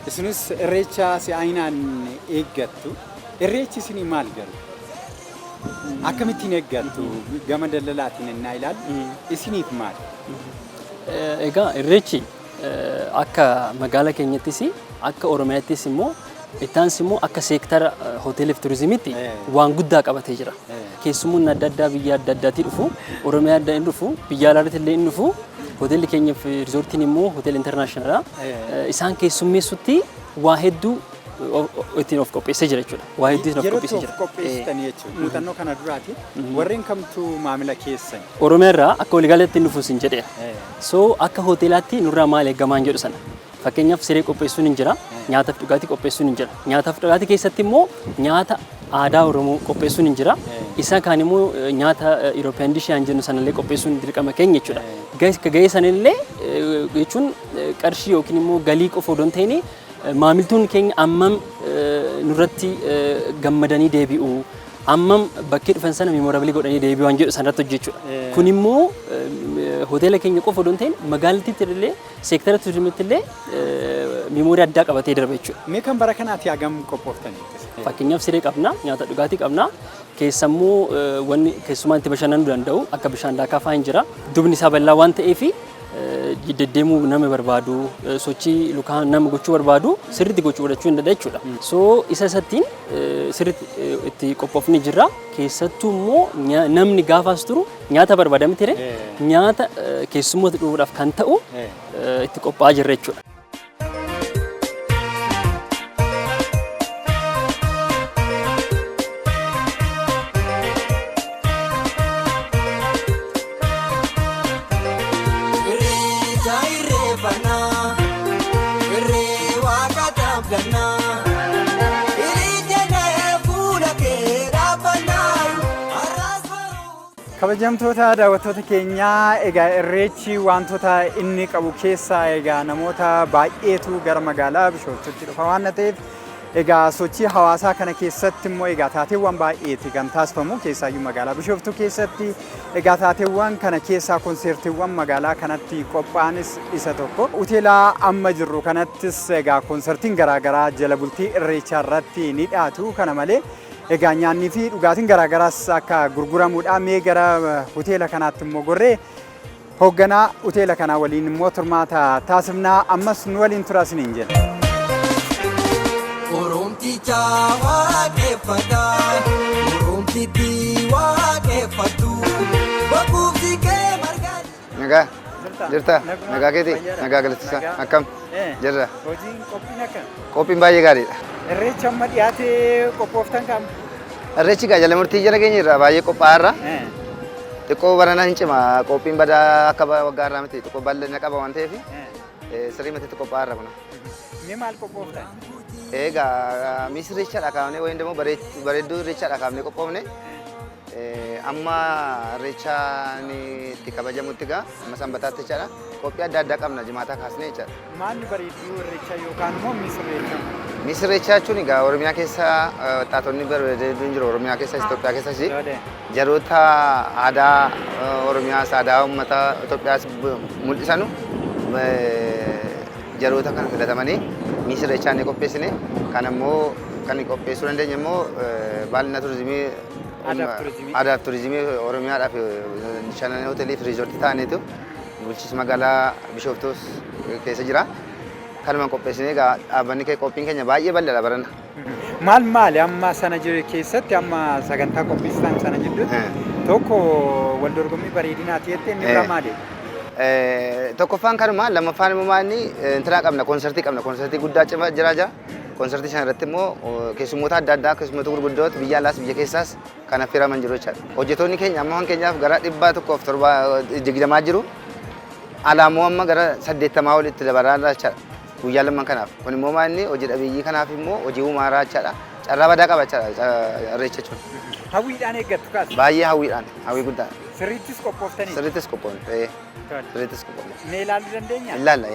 [SPEAKER 2] Isinis irreecha si'aayinaan eeggattu. Irreechi isinii maal garu? Akkamittiin eeggattu gama daldalaatiin innaa ilaallu isiniif maal?
[SPEAKER 14] Egaa irreechi akka magaalaa keenyattis akka Oromiyaattis immoo ittaanis immoo akka seektara hoteelii fi turizimiitti waan guddaa qabatee jira. Keessummoonni adda addaa biyya adda addaatii dhufu, Oromiyaa adda inni dhufu, biyya alaatti illee inni dhufu, hoteelli keenya fi riizoortiin immoo hoteela intarnaashinaala. Isaan keessummeessutti waa hedduu ittiin of qopheessee jira jechuudha. Waa hedduu ittiin of qopheessee jira.
[SPEAKER 2] Yeroo qopheessitanii jechuudha. Muuxannoo kana duraati warreen kamtu maamila keessan?
[SPEAKER 14] Oromiyaa irraa akka waliigalaatti nufuus hin jedheera. So akka hoteelaatti nurraa maal eeggamaan jedhu sana. Fakkeenyaaf siree qopheessuun hin jira, nyaata fi dhugaatii qopheessuun hin jira. Nyaata fi dhugaatii keessatti immoo nyaata aadaa Oromoo qopheessuun hin jira. Isa kaan immoo nyaata European dish jennu sanallee qopheessuun dirqama keenya jechuudha. Gahee sanallee jechuun qarshii yookiin immoo galii qofa odoo hin ta'in maamiltuun keenya ammam nurratti gammadanii deebi'u, ammam bakkee dhufan sana miimoorabilii godhanii deebi'u waan jedhu sanarratti hojjechuudha. Kun immoo hoteela keenya qofa odoo hin ta'in magaalattiitti illee seektara turizimiitti illee miimoorii addaa qabatee darba jechuudha.
[SPEAKER 2] Mee kan bara kanaati hagam qophooftanidha?
[SPEAKER 14] Fakkeenyaaf siree qabna, nyaata dhugaatii qabna. Keessammoo wanni keessumaa itti bashannanuu danda'u akka bishaan daakaa fa'aa hin jira. Dubni isaa bal'aa waan ta'eef deddeemuu nama barbaadu sochii lukaa nama gochuu barbaadu sirriitti gochuu godhachuu hin danda'u jechuudha. So isa isattiin sirriitti itti qophoofni jirra. Keessattuu immoo namni gaafaas turu nyaata barbaadame ture nyaata keessummoota dhufuudhaaf kan ta'u itti qophaa'aa jirra jechuudha.
[SPEAKER 2] Kabajamtoota daawwattoota keenyaa egaa irreechi wantoota inni qabu keessaa egaa namoota baay'eetu gara magaalaa Bishooftuutti dhufa waan ta'eef egaa sochii hawaasaa kana keessatti immoo egaa taateewwan baay'eeti kan taasifamu keessaayyuu magaalaa Bishooftuu keessatti egaa taateewwan kana keessaa konsertiiwwan magaalaa kanatti qophaa'anis isa tokko. Hoteela amma jirru kanattis egaa konsertiin garaagaraa jala bultii irreechaa irratti ni dhiyaatu. Kana malee egaa nyaanni fi dhugaatiin garaagaraas akka gurguramuudha. Mee gara hoteela kanaatti immoo gorree hoogganaa hoteela kanaa waliin immoo turmaata taasifnaa. Ammas nu waliin tura isiniin jenna.
[SPEAKER 9] Oromticha waaqeffata, oromtitti waaqeffatu, bakkuufsi kee margaa.
[SPEAKER 15] Nagaa jirta? Nagaa keeti? Nagaa galatiisa? Akkam? Jirra.
[SPEAKER 2] Hojiin qophiin akkam?
[SPEAKER 15] Qophiin baay'ee gaariidha.
[SPEAKER 2] Irreecha amma dhiyaatee qophooftan kam?
[SPEAKER 15] Irreechi gaa jala murtii jala keenya irraa baay'ee qophaa'aarra. Xiqqoo baranaa hin cima qophiin badaa akka waggaa irraa miti xiqqoo bal'ina qaba waan ta'eef sirrii matiitti qophaa'aarra kuna.
[SPEAKER 2] Mee maal qophooftan?
[SPEAKER 15] Egaa miis irreechaadha kaafnee wayin immoo bareedduu irreechaadha kaafnee qophoofne. Amma irreechaan itti kabajamutti gaa amma sanbataatti jechaadha. Qophii adda addaa qabna jimaataa kaasnee jechaadha.
[SPEAKER 2] Maalni bareedduu irreechaa yookaan immoo miis irreechaa?
[SPEAKER 15] Miis irreechaa jechuun egaa Oromiyaa keessa waxaatonni bareedoon jiru Oromiyaa keessas Itoophiyaa keessas jaroota aadaa Oromiyaas aadaa uummata Itoophiyaas mul'isanu jaroota kana filatamanii miis irreechaa ni qopheessine. Kan ammoo kan qopheessuu dandeenya immoo baallina turizimii aadaaf turizimii Oromiyaadhaaf shanan hoteelii fi riizoortii ta'aniitu bulchiinsa magaalaa Bishooftuus keessa jira. Kanumaan qopheessinee egaa dhaabbanni qophiin keenya baay'ee bal'aadha barana.
[SPEAKER 2] Maali amma sana jiru keessatti amma sagantaa qopheessitan sana jidduutti tokko wal dorgommii bareedinaati jettee inni irraa maali?
[SPEAKER 15] Tokkoffaan kanuma lammaffaan immoo maalni intinaa qabna konsertii guddaa cimaa jira. Konsertii sana irratti immoo keessummoota adda addaa keessummoota gurguddoota biyya alaas biyya keessaas kan affeeraman jiru jechaadha. Hojjettoonni keenya amma keenyaaf gara 170 jiru. Alaamoo amma gara 80 olitti dabalaa jechaadha. Guyyaa lamman kanaaf. Kun immoo maalni hojii dhabeeyyii kanaaf immoo hojii uumaraa jechaadha. Carraa badaa qaba jechaadha irreecha jechuun.
[SPEAKER 2] Hawwiidhaan eeggattu kaas?
[SPEAKER 15] Baay'ee hawwiidhaan, hawwii guddaan.
[SPEAKER 2] Sirriittis qophooftanii?
[SPEAKER 15] Sirriittis qophoofne. Sirriittis qophoofne.
[SPEAKER 2] Mee ilaaluu dandeenya?
[SPEAKER 15] Ilaalla.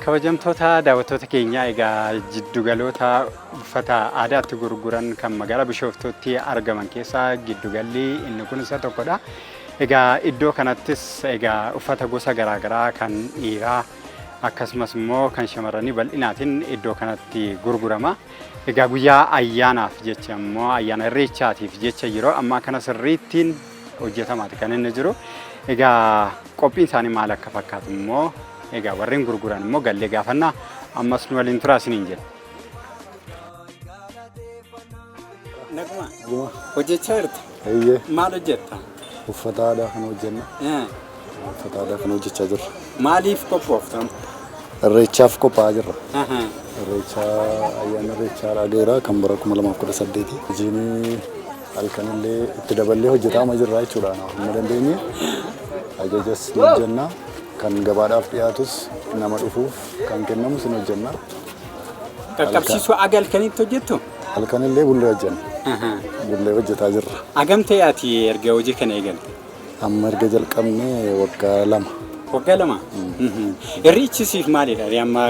[SPEAKER 2] Kabajamtoota daawwattoota keenyaa egaa jiddugaloota uffata aadaatti gurguran kan magaalaa Bishooftuutti argaman keessaa giddugalli inni kun isa tokkodha. Egaa iddoo kanattis egaa uffata gosa garaagaraa kan dhiiraa akkasumas immoo kan shamarranii bal'inaatiin iddoo kanatti gurgurama. Egaa guyyaa ayyaanaaf jecha immoo ayyaana irreechaatiif jecha yeroo ammaa kana sirriittiin hojjetamaati kan inni jiru. Egaa qophiin isaanii maal akka fakkaatu immoo egaa warreen gurguran immoo gallee gaafannaa ammas nu waliin turaa isiniin jedha. Naguma hojjechaa jirta?
[SPEAKER 16] Eeyyee.
[SPEAKER 2] Maal hojjetta?
[SPEAKER 16] Uffata aadaa kan hojjenna. Uffata aadaa kan hojjechaa jirra.
[SPEAKER 2] Maaliif qophooftan?
[SPEAKER 16] Irreechaaf qophaa'aa jirra. Irreecha ayyaana irreechaa dhageera kan bara 2018. Hojiin halkanillee itti daballee hojjetamaa jirra jechuudha. Amma dandeenye ajajas ni hojjenna. Kan gabaadhaaf dhiyaatus nama dhufuuf kan kennamus ni hojjenna.
[SPEAKER 2] Qaqqabsiisuu aga halkanitti hojjettu?
[SPEAKER 16] Halkanillee bullee hojjenna. Bullee hojjetaa jirra.
[SPEAKER 2] Agam ta'e ati erga hojii kana eegalte?
[SPEAKER 16] Amma erga jalqabnee waggaa 2.
[SPEAKER 2] Waggaa 2? Irreechi siif maalidha? Amma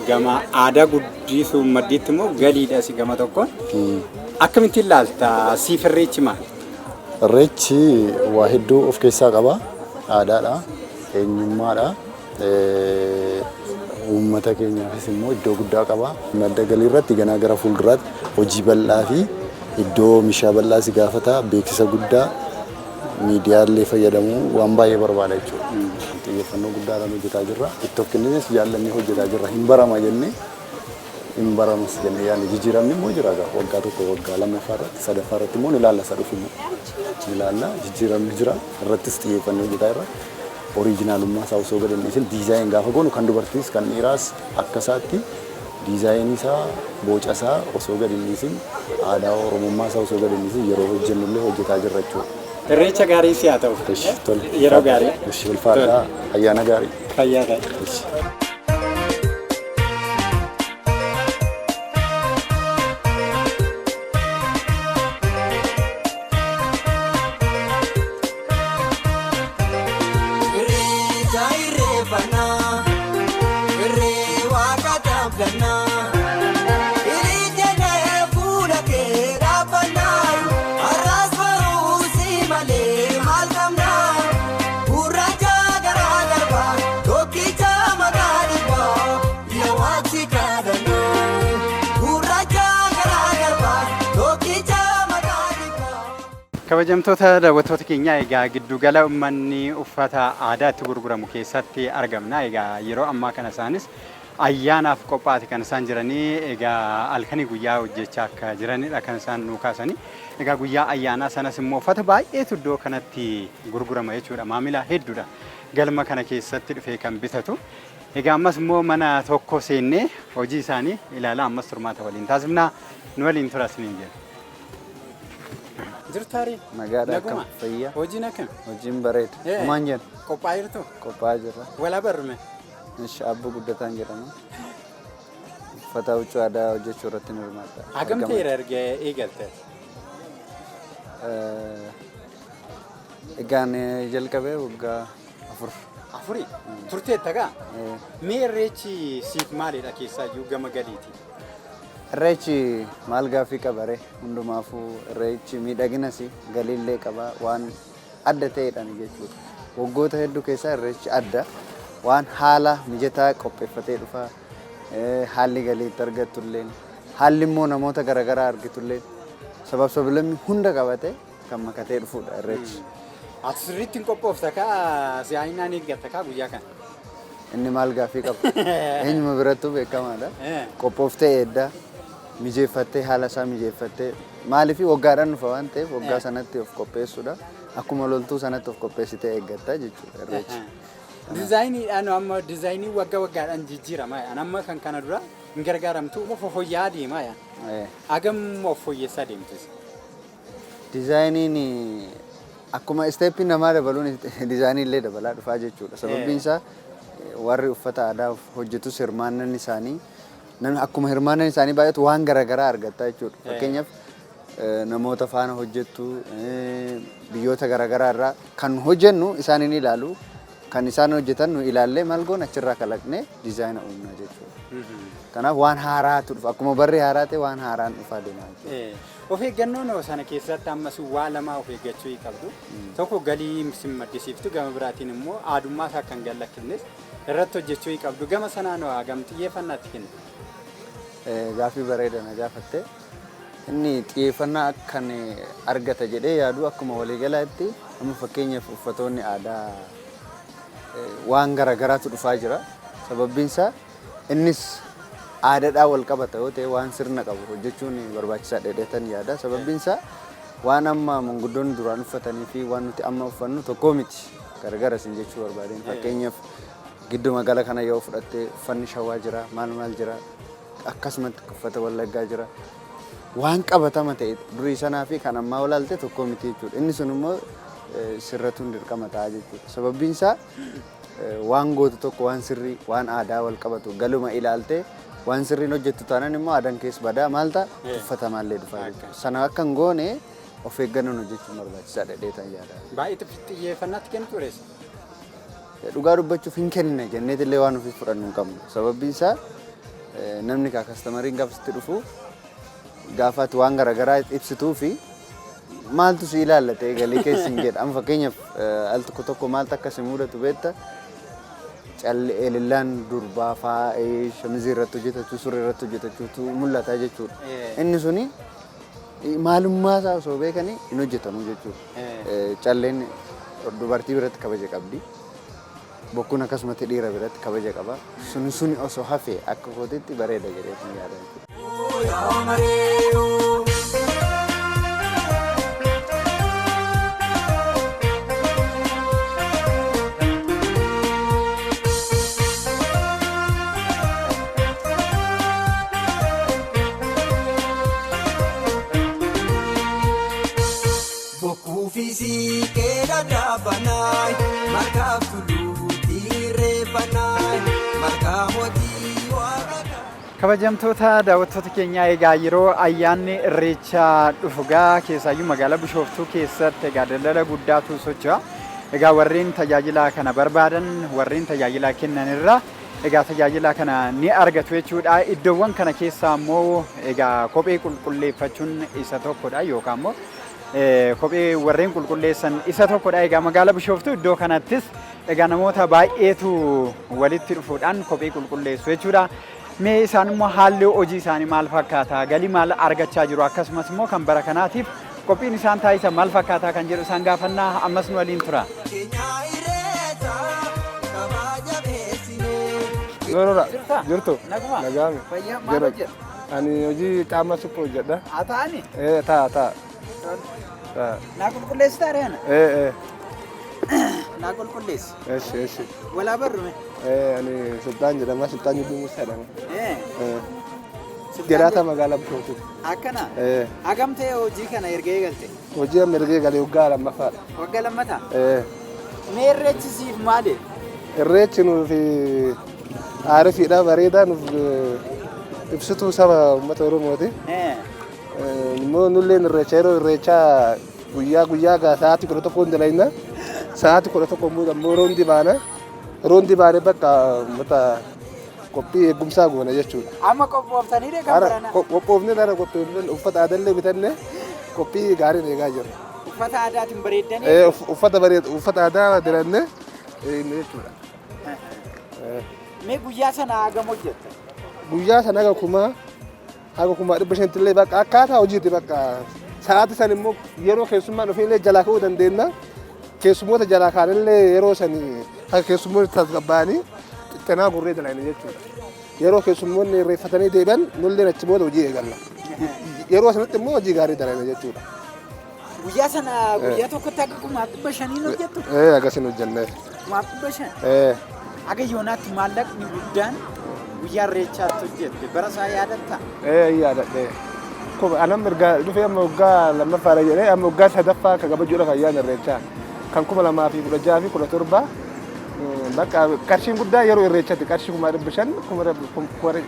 [SPEAKER 2] gama aadaa guddisuu maddiitti immoo galiidha si gama tokkoon. Akkamitti ilaalta siif irreechi maali?
[SPEAKER 16] Irreechi waa hedduu of keessaa qaba. Aadaadha, eenyummaadha. Uummata keenyaafis immoo iddoo guddaa qaba. Madda galii irratti ganaa gara fuulduraatti hojii bal'aa fi iddoo oomishaa bal'aa si gaafata. Beeksisa guddaa miidiyaalee fayyadamuu waan baay'ee barbaada jechuudha. Xiyyeeffannoo guddaadhaan hojjetaa jirra. Itti of kenninees jaallannee hojjetaa jirra. Hin barama jennee hin baramas jennee yaadne jijjiiramni immoo jira waggaa tokko waggaa lammaffaa irratti sadaffaa irratti immoo ni ilaalla isa dhufu immoo ni ilaalla jijjiiramni jira irrattis xiyyeeffannee hojjetaa jirra. Oriijinaalummaa isaa osoo gadi hin dhiisin diizaayin gaafa goonu kan dubartiis kan dhiiraas akka isaatti diizaayin isaa boca isaa osoo gadi hin dhiisin aadaa oromummaa isaa osoo gadi hin dhiisin yeroo hojjennullee hojjetaa jirra jechuudha.
[SPEAKER 2] Irreecha gaarii si haa ta'u. Yeroo gaarii.
[SPEAKER 16] Ulfaadhaa ayyaana gaarii.
[SPEAKER 2] Fayyaa ta'e. Kabajamtoota daawwattoota keenya egaa giddugala uummanni uffata aadaa itti gurguramu keessatti argamna. Egaa yeroo ammaa kana isaanis ayyaanaaf qophaa'ati kan isaan jiranii egaa halkanii guyyaa hojjechaa akka jiranidha kan isaan nuu kaasanii. Egaa guyyaa ayyaanaa sanas immoo uffata baay'eetu iddoo kanatti gurgurama jechuudha. Maamila hedduudha galma kana keessatti dhufee kan bitatu. Egaa ammas immoo mana tokko seennee hojii isaanii ilaalaa ammas turmaata waliin taasifnaa nu waliin tura isiniin jedha. Jirtaari?
[SPEAKER 6] Nagaadha akkam fayyaa?
[SPEAKER 2] Hojiin akkam?
[SPEAKER 6] Hojiin bareeda. Homaan jennu?
[SPEAKER 2] Qophaa'aa jirtu?
[SPEAKER 6] Qophaa'aa jirra.
[SPEAKER 2] Walaa barrume?
[SPEAKER 6] Ishi Abbuu Guddataan jedhama. Uffata huccuu aadaa hojjechuu irratti ni hirmaata.
[SPEAKER 2] Hagam ta'eera erga eegalte?
[SPEAKER 6] Egaan jalqabee waggaa 4.
[SPEAKER 2] 4? Turteetta gaa? Mee irreechi siif maalidha keessaa iyyuu gama galiiti?
[SPEAKER 6] Irreechi maal gaaffii qaba ree hundumaafuu irreechi miidhaginas galiillee qaba waan adda ta'edhaan jechuudha. Waggoota hedduu keessaa irreechi adda waan haala mijataa qopheeffatee dhufa haalli galii itti argattulleen haalli immoo namoota garaagaraa argitulleen sabab sablammii hunda qabate kan makatee dhufuudha irreechi.
[SPEAKER 2] Ati sirriitti hin qophoofta kaa siyaayinaan eeggatta kaa guyyaa kana?
[SPEAKER 6] Inni maal gaaffii qaba? Eenyuma birattuu beekamaadha. Qophooftee eeddaa. Mijeeffattee haala isaa mijeeffattee maaliif waggaadhaan dhufa waan ta'eef waggaa sanatti of qopheessuudha. Akkuma loltuu sanatti of qopheessitee eeggattaa jechuudha irreechi.
[SPEAKER 2] Dizaayiniidhaan amma dizaayinii waggaa waggaadhaan jijjiirama. Amma kan kana dura hin gargaaramtu immoo fooyya'aa deemaa yaa. Agam of fooyyessaa deemtus.
[SPEAKER 6] Dizaayiniin akkuma isteeppii namaa dabaluun dizaayinii illee dabalaa dhufaa jechuudha. Sababbiin isaa warri uffata aadaa hojjetus hirmaannaan isaanii namni akkuma hirmaannaan isaanii baay'atu waan garaagaraa argataa jechuudha. Fakkeenyaaf namoota faana hojjettu biyyoota garaagaraa irraa kan hojjennu isaan hin ilaalu kan isaan hojjetan nu ilaallee maal goon achirraa kalaqnee dizaayina uumna jechuudha. Kanaaf waan haaraatu dhufa akkuma barri haaraa ta'e waan haaraan dhufaa deemaa jechuudha.
[SPEAKER 2] Of eeggannoon sana keessatti ammas waa lama of eeggachuu qabdu. Tokko galii si maddisiiftu gama biraatiin immoo aadummaa isaa kan gallakkifnes irratti hojjechuu qabdu. Gama sanaan hagam xiyyeeffannaatti kenna.
[SPEAKER 6] Gaaffii bareedaa na gaafatte. Inni xiyyeeffannaa akkan argata jedhee yaadu akkuma waliigalaatti amma fakkeenyaaf uffatoonni aadaa waan garaagaraatu dhufaa jira. Sababbiin isaa innis aadaadhaan wal qabata yoo ta'e waan sirna qabu hojjechuun barbaachisaa dheedheetan yaada. Sababbiin isaa waan amma manguddoonni duraan uffatanii fi waan nuti amma uffannu tokkoo miti. Gargara isin jechuu barbaadeen fakkeenyaaf giddu magaalaa kana yoo fudhatte uffanni shawaa jira maal jira akkasumatti uffata wallaggaa jira. Waan qabatama ta'e durii sanaa fi kan ammaa walaalte tokkoo miti jechuudha. Inni sun immoo sirratuun dirqama ta'a jechuudha. Sababbiin isaa waan gootu tokko waan sirrii waan aadaa wal qabatu galuma ilaalte waan sirriin hojjettu taanaan immoo aadaan keessa badaa maal ta'a uffatamaallee dhufa jechuudha. Sana akka hin goone of eeggannoon hojjechuun barbaachisaadha dheetan yaada.
[SPEAKER 2] Baay'ee xiyyeeffannaatti kennu tureessa.
[SPEAKER 6] Dhugaa dubbachuuf hin kennine jenneetillee waan ofiif fudhannu hin qabnu. Sababbiin isaa namni kaa kastamariin gaafasitti dhufu gaafaatti waan garaagaraa ibsituu fi maaltu si ilaallate galii keessa hin jedha. Amma fakkeenyaaf al tokko tokko maaltu akka si mudatu beekta callee lillaan durbaa fa'aa shamizii irratti hojjetachuu surree irratti hojjetachuutu mul'ata jechuudha. Inni suni maalummaa isaa osoo beekanii hin hojjetamu jechuudha. Calleen dubartii biratti kabaja qabdi. Bokkuun akkasumatti dhiira biratti kabaja qaba. Suni osoo hafee akka kootitti bareeda jedheetiin yaada.
[SPEAKER 9] Bokkuu fi siikee dadhaabanaa margaaf tuluu dhiirreeffanaa margaa mootii waaqa.
[SPEAKER 2] Kabajamtoota daawwattoota keenyaa egaa yeroo ayyaanni irreechaa dhufugaa keessaayyuu magaalaa Bishooftuu keessatti egaa daldala guddaatu socho'a. Egaa warreen tajaajila kana barbaadan warreen tajaajila kennan irraa egaa tajaajila kana ni argatu jechuudha. Iddoowwan kana keessaa immoo egaa kophee qulqulleeffachuun isa tokkodha yookaan immoo kophee warreen qulqulleessan isa tokkodha. Egaa magaalaa Bishooftuu iddoo kanattis egaa namoota baay'eetu walitti dhufuudhaan kophee qulqulleessu jechuudha. Mee isaan immoo haalli hojii isaanii maal fakkaata? Galii maal argachaa jiru? Akkasumas immoo kan bara kanaatiif qophiin isaan taasisan maal fakkaata kan jedhu isaan gaafannaa ammas nu waliin tura.
[SPEAKER 17] Jirtu nagaame jira ani hojii qaama suphuu hojjedha.
[SPEAKER 2] Ataani?
[SPEAKER 17] Ta'a.
[SPEAKER 2] Naa qulqulleessitaa reena? Naa qulqulleessi.
[SPEAKER 17] Eshi.
[SPEAKER 2] Walaa barrume?
[SPEAKER 17] Ani Sultaan jedhama. Sultaan Jidduu Musaa jedhama. Jiraata magaalaa Bishooftuu.
[SPEAKER 2] Akkana? Hagam ta'e hojii kana erga eegalte?
[SPEAKER 17] Hojii amma erga eegale waggaa lammaffaadha.
[SPEAKER 2] Waggaa lammataa? Mee irreechi siif maali?
[SPEAKER 17] Irreechi nuuf aarifiidha bareedaa nuuf ibsituu saba uummata Oromooti. Immoo nulleen irreecha yeroo irreechaa guyyaa sa'aatii 11 dalayna sa'aatii 11 immoo roondi baane bakka uummata qophii eegumsaa goona jechuudha.
[SPEAKER 2] Amma qophooftanii kan barana?
[SPEAKER 17] Qophoofne uffata aadaallee bitanne qophii gaariin eegaa jirra.
[SPEAKER 2] Uffata aadaatiin bareeddanii?
[SPEAKER 17] Uffata aadaa diranne jechuudha.
[SPEAKER 2] Mee guyyaa sana hagam hojjetta?
[SPEAKER 17] Guyyaa sana haga kumaa 500 illee bakka akkaataa hojiiti bakka sa'aatii san immoo yeroo keessummaan ofiillee jalaa ka'uu dandeenya. Keessummoota jalaa kaanillee yeroo sanii akka keessummoonni tasgabbaa'anii xixxanaa gurree dalagna jechuudha. Yeroo keessummoonni irreeffatanii deebi'an nullee achi booda hojii eegalla. Yeroo sanatti immoo hojii gaarii dalagna jechuudha.
[SPEAKER 2] Guyyaa sana guyyaa tokkotti akka 500 hojjettu?
[SPEAKER 17] Akkasiin hojjennee.
[SPEAKER 2] 500? Aga yoonaatti maallaqni guddaan guyyaa irreechaatti hojjette bara isaa yaadatta?
[SPEAKER 17] Yaadadhe. Anam ergaa dhufee amma waggaa lammaffaadha jedhee amma waggaa sadaffaa kan kabajuudhaaf ayyaana irreechaa kan 2016 fi 17 bakka qarshiin guddaa yeroo irreechaatti qarshii 500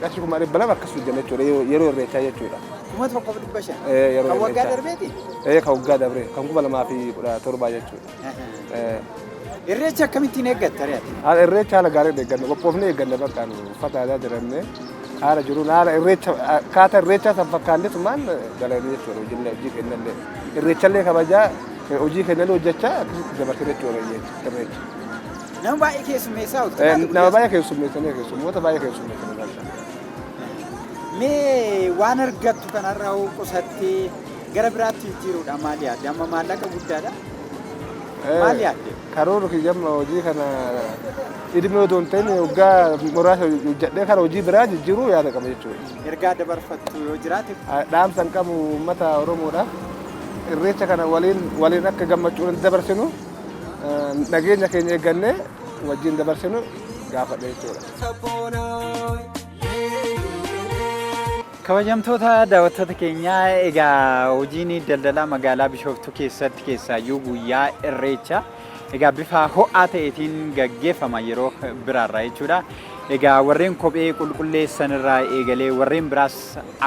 [SPEAKER 17] qarshii 200 akkas hojjenna jechuudha yeroo irreechaa jechuudha.
[SPEAKER 2] 1,500?
[SPEAKER 17] Yeroo
[SPEAKER 2] kan waggaa darbeeti?
[SPEAKER 17] Kan waggaa darbe kan 2017 jechuudha.
[SPEAKER 2] Irreecha akkamittiin eeggatta reeti?
[SPEAKER 17] Irreecha haala gaariin eegganne qophoofnee eegganne bakka uffata aadaa dirannee haala jiruun haala irreecha akkaataa irreechaa san fakkaannetumaan dalagee jechuudha hojii kennallee irreechallee kabajaa hojii kennallee hojjechaa akkasitti dabarsee jechuudha irreecha.
[SPEAKER 2] Nama baay'ee keessummeessaa
[SPEAKER 17] nama baay'ee keessummeessanii keessummoota baay'ee keessummeessanii.
[SPEAKER 2] Mee waan argattu kanarraa qusattee gara biraatti jijjiiruudha maal yaadde? Amma maallaqa guddaadha. Maal yaadde?
[SPEAKER 17] Karoora kiyyamma hojii kana idimee otoo hin ta'in waggaa muraasa hojjedhee kana hojii biraa jijjiiruu yaada qaba jechuudha.
[SPEAKER 2] Ergaa dabarfattu yoo jiraate?
[SPEAKER 17] Dhaamsan qabu uummata Oromoodhaaf irreecha kana waliin akka gammachuun dabarsinu nageenya keenya eeggannee wajjin dabarsinu gaafadha jechuudha.
[SPEAKER 2] Kabajamtoota daawwattoota keenyaa egaa hojiin daldalaa magaalaa Bishooftuu keessatti keessaayyuu guyyaa irreecha egaa bifa ho'aa ta'eetiin gaggeeffama yeroo biraarraa jechuudha. Egaa warreen kophee qulqulleessan irraa eegalee warreen biraas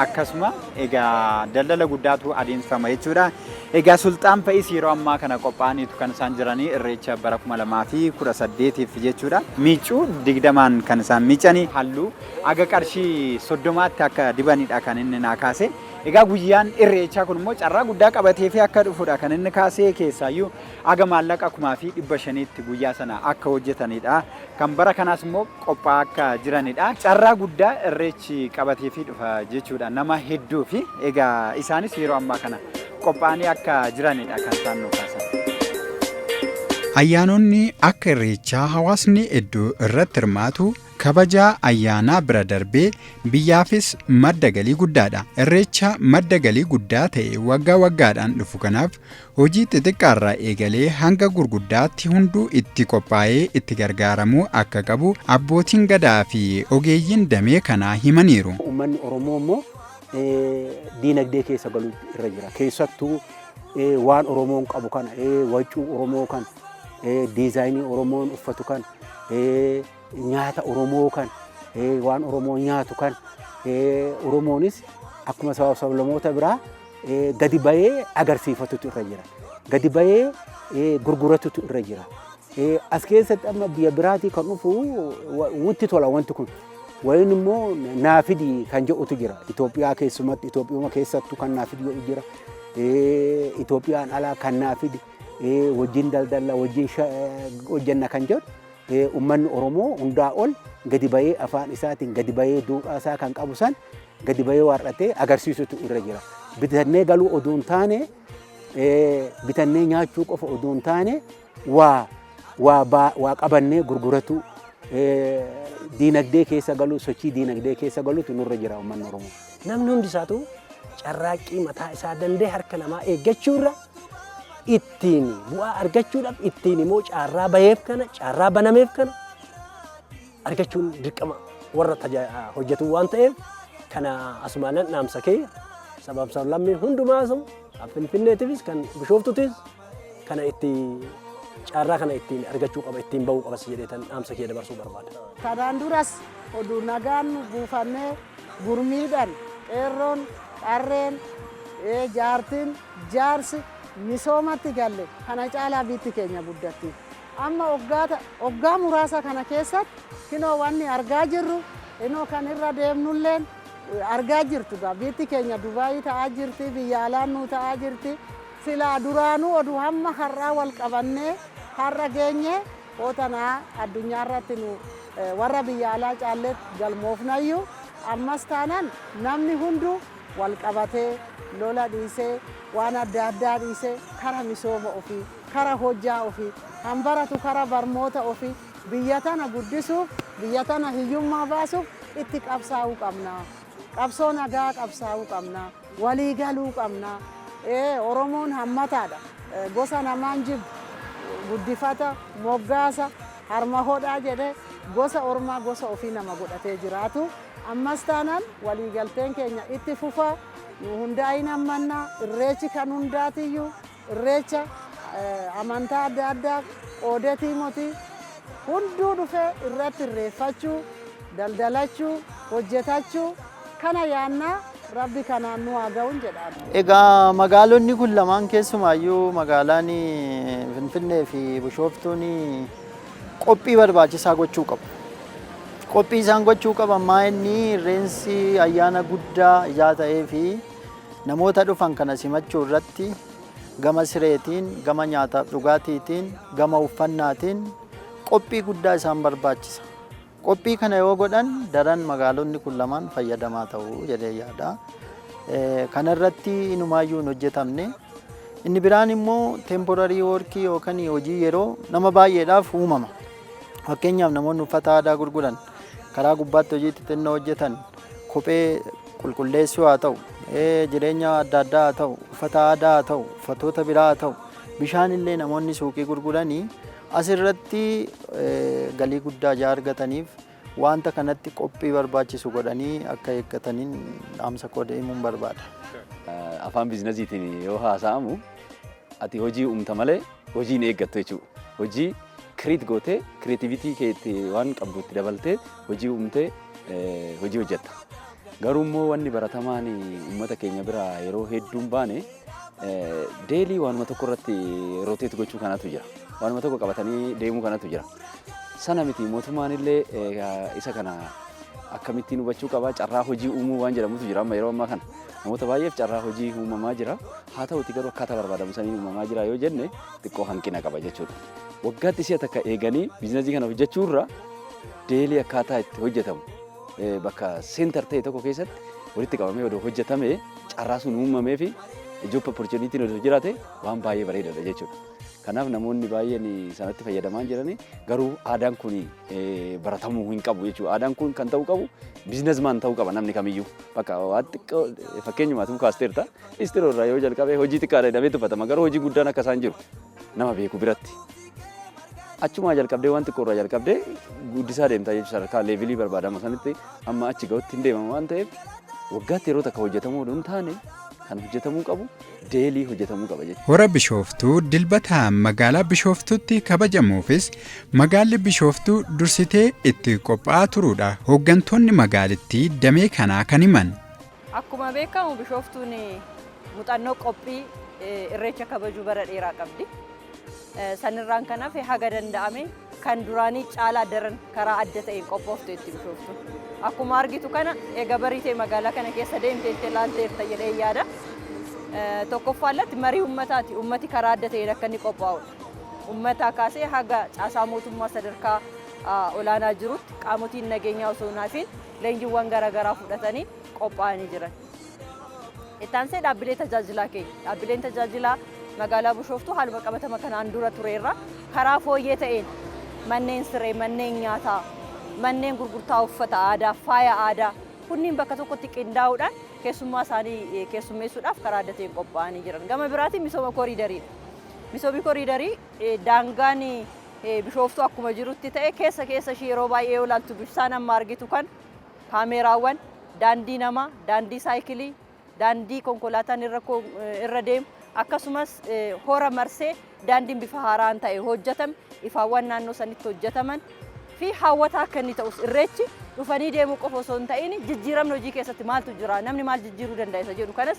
[SPEAKER 2] akkasuma egaa daldala guddaatu adeemsifama jechuudha. Egaa Sultaan Fa'is yeroo ammaa kana qophaa'aniitu kan isaan jiranii irreecha bara 2018 jechuudha. Miicuu 20 kan isaan miicanii halluu aga qarshii 30tti akka dibanidha kan inni naa kaase. Egaa guyyaan irreechaa kun immoo carraa guddaa qabatee fi akka dhufudha kan inni kaasee keessaayyuu aga maallaqa 500tti guyyaa sana akka hojjetanidha. Kan bara kanaas immoo qophaa'aa akka jiranidha. Carraa guddaa irreechi qabatee fi dhufa jechuudha nama hedduu fi egaa isaanis yeroo ammaa kana qophaa'anii akka jiranidha kan isaan nu kaasan. Ayyaanonni akka irreechaa hawaasni hedduu irratti hirmaatu kabajaa ayyaanaa bira darbee biyyaafis madda galii guddaadha. Irreecha madda galii guddaa ta'e waggaa waggaadhaan dhufu kanaaf hojii xixiqqaarraa eegalee hanga gurguddaatti hunduu itti qophaa'ee itti gargaaramuu akka qabu abbootiin gadaa fi ogeeyyiin damee kanaa himaniiru.
[SPEAKER 3] Uummanni Oromoo immoo diinagdee keessa galuu irra jira. Keessattuu waan Oromoon qabu kana waccuu Oromoo kan diizaayinii Oromoon uffatu kan nyaata Oromoo kan waan Oromoo nyaatu kan Oromoonis akkuma sablamoota biraa gadi bayee agarsiifatutu irra jira. Gadi bayee gurguratutu irra jira. As keessatti amma biyya biraatii kan dhufu wutti tola wanti kun. Wayin immoo naafidi kan jedhutu jira. Itoophiyaa keessumatti Itoophiyaa keessattuu kan naafidi jedhu jira. Itoophiyaan alaa kan naafidi wajjin daldala wajjin hojjenna kan jedhu. Uummanni Oromoo hundaa ol gadi bayee afaan isaatiin gadi bayee duudhaa isaa kan qabu san gadi bayee waarratee agarsiisutu irra jira. Bitannee galuu oduu hin taane bitannee nyaachuu qofa oduu hin taane waa qabannee gurguratu diinagdee keessa galuu sochii diinagdee keessa galuutu nurra jira uummanni Oromoo.
[SPEAKER 5] Namni hundi isaatu carraaqqii mataa isaa danda'e harka namaa eeggachuurra ittiin bu'aa argachuudhaaf ittiin immoo carraa baheef kana carraa banameef kana argachuun dirqama warra hojjetu waan ta'eef kana asumaan dhaamsa kee sabab sablammiin hundumaa sun Finfinneetiifis kan Bishooftuutis kana itti carraa kana ittiin argachuu qaba ittiin bahuu qabas jedheetan dhaamsa kee dabarsuu barbaada.
[SPEAKER 4] Kanaan duras oduu nagaan buufannee gurmiidhaan qeerroon qarreen jaartiin jaarsi misoomatti galle kana caalaa biitti keenya guddatti. Amma waggaa muraasa kana keessatti kinoo wanni argaa jirru inoo kan irra deemnulleen argaa jirtu biitti keenya Dubaayii ta'aa jirti biyya alaan nu ta'aa jirti silaa duraanuu oduu hamma har'aa wal qabannee har'a geenye hootanaa addunyaa irratti nu warra biyya alaa caalletti galmoofnayyuu ammas taanaan namni hunduu wal qabatee lola dhiisee waan adda addaa dhiisee kara misooma ofii kara hojjaa ofii hanbaratu kara barmoota ofii biyya tana guddisuuf biyya tana hiyyummaa baasuuf itti qabsaa'uu qabna. Qabsoo nagaa qabsaa'uu qabna. Walii galuu qabna. Oromoon hammataadha. Gosa namaan jibbu guddifata moggaasa harma hodhaa jedhee gosa ormaa gosa ofii nama godhatee jiraatu. Ammas taanaan waliigalteen keenya itti fufa nu hundaa'in ammannaa irreechi kan hundaatiyyuu irreecha amantaa adda addaa qoodetii motii hunduu dhufee irratti irreeffachuu daldalachuu hojjetachuu kana yaannaa rabbi kanaan nu haa ga'uun jedhaan.
[SPEAKER 6] Egaa magaalonni kun lamaan keessumaayyuu magaalaan Finfinnee fi Bishooftuun qophii barbaachisaa gochuu qabu. Qophii isaan gochuu qaban maa inni irreensi ayyaana guddaa ijaa ta'ee fi namoota dhufan kana simachuu irratti gama sireetiin, gama nyaataaf dhugaatiitiin, gama uffannaatiin qophii guddaa isaan barbaachisa. Qophii kana yoo godhan daran magaalonni kun lamaan fayyadamaa ta'uu jedhee yaada. Kana irratti inumaayyuu hin hojjetamne. Inni biraan immoo temporary work yookaan hojii yeroo nama baay'eedhaaf uumama. Fakkeenyaaf namoonni uffata aadaa gurguran karaa gubbaatti hojii xixinnoo hojjetan kophee qulqulleessuu haa ta'u jireenya adda addaa haa ta'u uffata aadaa haa ta'u uffatoota biraa haa ta'u bishaan illee namoonni suuqii gurguranii asirratti galii guddaa ijaa argataniif wanta kanatti qophii barbaachisu godhanii akka eeggataniin dhaamsa koo deemuun barbaada.
[SPEAKER 7] Afaan biizinasiitiin yoo haasa'amu ati hojii uumta malee hojii hin eeggattu jechuudha. Hojii kiriit gootee kiriitivitii keetti waan qabdutti dabaltee hojii uumtee hojii hojjetta. Garuu immoo wanni baratamaan uummata keenya bira yeroo hedduun baane deelii waanuma tokko irratti rooteet gochuu kanatu jira. Waanuma tokko qabatanii deemuu kanatu jira. Sana miti mootummaan illee isa kana akkamittiin hubachuu qaba. Carraa hojii uumuu waan jedhamutu jira amma yeroo ammaa kana. Namoota baay'eef carraa hojii uumamaa jira. Haa ta'uti garuu akkaataa barbaadamu sanii uumamaa jira yoo jenne xiqqoo hanqina qaba jechuudha. Waggaatti si'a takka eeganii biizinasii kana hojjechuurra deelii akkaataa itti hojjetamu bakka seentar ta'e tokko keessatti walitti qabamee odoo hojjetame carraa sun uumamee fi job opportunitiin odoo jiraate waan baay'ee bareedaadha jechuudha. Kanaaf namoonni baay'een sanatti fayyadamaa jiranii garuu aadaan kun baratamuu hin qabu jechuudha. Aadaan kun kan ta'uu qabu biizinasmaan ta'uu qaba namni kamiyyuu. Bakka waan xiqqoo fakkeenyumaa tuu kaasteerta istiroo irraa yoo jalqabee hojii xiqqaadha jedhamee tuffatama garuu hojii guddaan akka isaan jiru nama beeku biratti. Achumaa jalqabdee waan xiqqoo irraa jalqabdee guddisaa deemtaa jechuudha. Sadarkaa leevilii barbaadama sanitti amma achi ga'utti hin deemama waan ta'eef waggaatti yeroo takka hojjetamuu odoo hin taane kan hojjetamuu qabu deelii hojjetamuu qaba jechuudha.
[SPEAKER 2] Hora Bishooftuu dilbata magaalaa Bishooftuutti kabajamuufis magaalli Bishooftuu dursitee itti qophaa'aa turuudha. Hooggantoonni magaalittii damee kanaa kan himan.
[SPEAKER 18] Akkuma beekamu Bishooftuun muuxannoo qophii irreecha kabajuu bara dheeraa qabdi. Sanirraan kanaaf haga danda'ame kan duraanii caalaa daran karaa adda ta'een qophooftu itti Bishooftu. Akkuma argitu kana eega bariitee magaalaa kana keessa deemtee ilaalteerta jedhee yaada. Tokkoffaallatti marii uummataati. Uummati karaa adda ta'een akka inni qophaa'udha. Uummataa kaasee haga caasaa mootummaa sadarkaa olaanaa jirutti qaamotiin nageenyaa osoo hin hafiin leenjiiwwan garaagaraa fudhatanii qophaa'anii jiran. Ittaansee dhaabbilee tajaajilaa keenya. Dhaabbileen tajaajilaa magaalaa Bishooftuu haaluma qabatama kanaan dura tureerra karaa fooyyee ta'een manneen siree, manneen nyaataa, manneen gurgurtaa uffata aadaa, faaya aadaa kunniin bakka tokkotti qindaa'uudhaan keessummaa isaanii keessummeessuudhaaf karaa adda ta'een qophaa'anii jiran. Gama biraatiin misooma kooriidariidha. Misoomni kooriidarii daangaan Bishooftuu akkuma jirutti ta'e keessa ishee yeroo baay'ee yoo ilaaltu bishaan amma argitu kan kaameraawwan, daandii namaa, daandii saayikilii, daandii konkolaataan irra deemu akkasumas hora marsee daandiin bifa haaraan ta'e hojjetame ifaawwan naannoo sanitti hojjetaman fi hawwataa akka inni ta'us irreechi dhufanii deemuu qofa osoo hin ta'in jijjiiramni hojii keessatti maaltu jira namni maal jijjiiruu danda'a isa jedhu kanas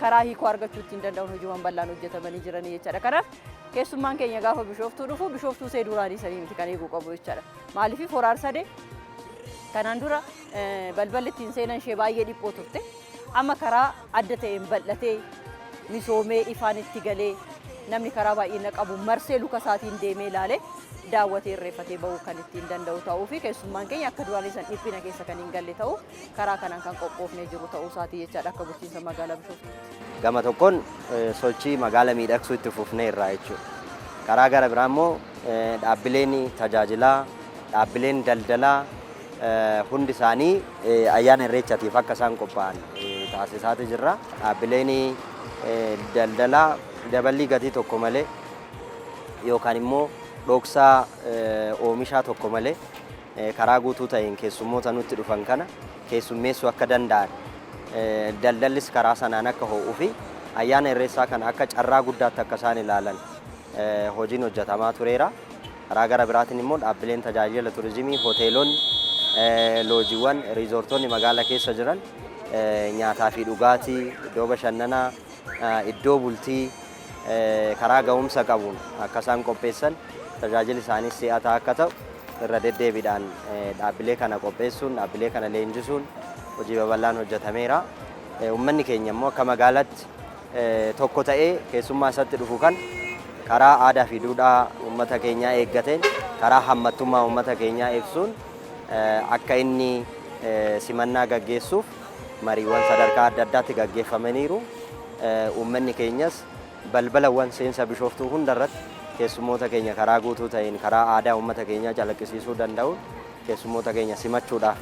[SPEAKER 18] karaa hiikoo argachuu ittiin danda'uun hojiiwwan bal'aan hojjetamanii jiranii jechaadha. Kanaaf keessummaan keenya gaafa Bishooftuu dhufu Bishooftuu see duraanii sanii miti kan eeguu qabu jechaadha. Maaliif horaar sadee kanaan dura balballi ittiin seenan ishee baay'ee dhiphoo turte amma karaa adda ta'een bal'atee misoomee ifaan itti galee namni karaa baay'ina qabu marsee luka isaatiin deemee ilaalee daawwatee irreeffatee bahuu kan ittiin danda'u ta'uu fi keessummaan keenya akka duraanii san dhiphina keessa kan hin galle ta'uu karaa kanaan kan qophoofnee jiru ta'uu isaatii jechaadha akka bulchiinsa magaalaa Bishooftuutti.
[SPEAKER 19] Gama tokkoon sochii magaalaa miidhagsuu itti fufnee irraa jechuudha. Karaa gara biraa immoo dhaabbileen tajaajilaa, dhaabbileen daldalaa hundi isaanii ayyaana irreechatiif akka isaan qophaa'an taasisaati jirra. Dhaabbileen daldalaa daballii gatii tokko malee yookaan immoo dhoksaa oomishaa tokko malee karaa guutuu ta'een keessummoota nutti dhufan kana keessummeessuu akka danda'an daldallis karaa sanaan akka ho'uu fi ayyaana irreessaa kana akka carraa guddaatti akka isaan ilaalan hojiin hojjetamaa tureera. Karaa gara biraatiin immoo dhaabbileen tajaajila turizimii, hoteelonni, loojiiwwan, riizoortonni magaalaa keessa jiran nyaataa fi dhugaatii, iddoo bashannanaa, iddoo bultii karaa ga'umsa qabuun akka isaan qopheessan tajaajilli isaaniis si'ataa akka ta'u irra deddeebiidhaan dhaabbilee kana qopheessuun, dhaabbilee kana leenjisuun hojii babal'aan hojjetameera. Uummanni keenya immoo akka magaalaatti tokko ta'ee keessummaa isatti dhufu kan karaa aadaa fi duudhaa uummata keenyaa eeggateen karaa hammattummaa uummata keenyaa ibsuun akka inni simannaa gaggeessuuf mariiwwan sadarkaa adda addaatti gaggeeffamaniiru. Uummanni keenyas balbalawwan seensa Bishooftuu hundarratti keessummoota keenya karaa guutuu ta'een karaa aadaa uummata keenyaa calaqqisiisuu danda'uun keessummoota keenya simachuudhaaf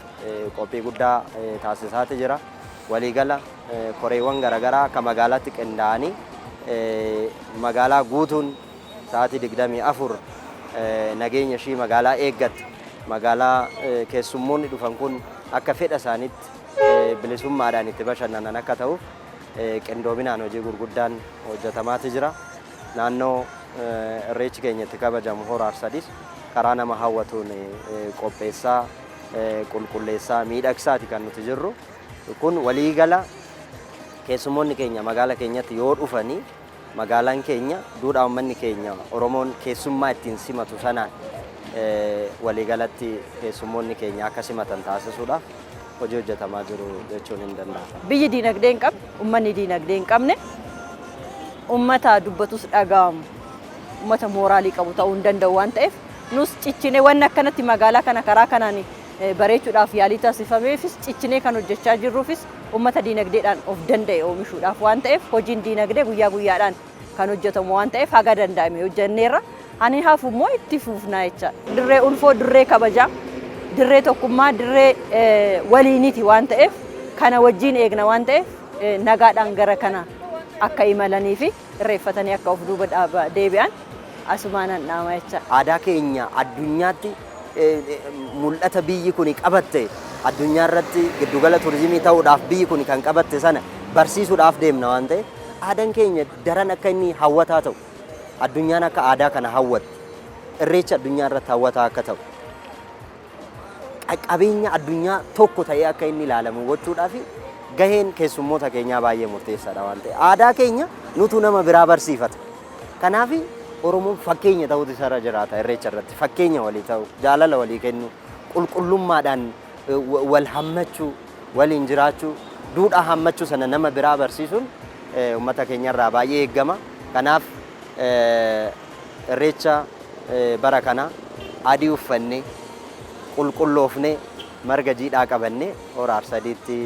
[SPEAKER 19] qophii guddaa taasisaati jira. Waliigala koreewwan garaagaraa akka magaalaatti qindaa'anii magaalaa guutuun sa'aatii 24 nageenya ishii magaalaa eeggatte magaalaa keessummoonni dhufan kun akka fedha isaaniitti bilisummaadhaan itti bashannanan akka ta'uuf qindoominaan hojii gurguddaan hojjetamaati jira. Naannoo irreechi keenya itti kabajamu Hora Arsadis karaa nama hawwatuun qopheessaa qulqulleessaa miidhagsaati kan nuti jirru. Kun waliigala keessummoonni keenya magaala keenyatti yoo dhufanii magaalaan keenya duudhaa uummanni keenya Oromoon keessummaa ittiin simatu sanaan waliigalatti keessummoonni keenya akka simatan taasisuudhaaf hojii hojjetamaa jiru jechuun hin danda'amu.
[SPEAKER 18] Biyyi diinagdee hin qabne, uummanni diinagdee hin qabne, uummata dubbatus dhaga'amu, uummata mooraalii qabu ta'uu hin danda'u waan ta'eef nus ciccinee waan akkanatti magaalaa kana karaa kanaan bareechuudhaaf yaalii taasifameefis ciccinee kan hojjechaa jirruufis uummata diinagdeedhaan of danda'e oomishuudhaaf waan ta'eef hojiin diinagdee guyyaa guyyaadhaan kan hojjetamu waan ta'eef haga danda'ame hojjenneerra. Ani hafu immoo itti fufnaa jecha. Dirree ulfoo, dirree kabajaa, dirree tokkummaa, dirree waliiniti waan ta'eef kana wajjin eegna waan ta'eef nagaadhaan gara kana akka imalanii fi irreeffatanii akka of duuba deebi'an asumaanan dhaama jecha.
[SPEAKER 19] Aadaa keenya addunyaatti mul'ata biyyi kun qabatte addunyaa irratti giddugala turizimii ta'uudhaaf biyyi kun kan qabatte sana barsiisuudhaaf deemna waan ta'eef aadaan keenya daran akka inni hawwataa ta'u addunyaan akka aadaa kana hawwatu irreecha addunyaa irratti hawwataa akka ta'u qabeenya addunyaa tokko ta'ee akka inni ilaalamu gochuudhaaf gaheen keessummoota keenyaa baay'ee murteessaadha waan ta'eef aadaa keenya nutu nama biraa barsiifata. Kanaaf Oromoon fakkeenya ta'uutu isarra jiraata irreecha irratti fakkeenya walii ta'u jaalala walii kennu qulqullummaadhaan wal hammachuu waliin jiraachuu duudhaa hammachuu sana nama biraa barsiisuun uummata keenyarraa baay'ee eeggama. Kanaaf irreecha bara kana adii uffannee qulqulloofnee marga jiidhaa qabannee Hora Arsadiitti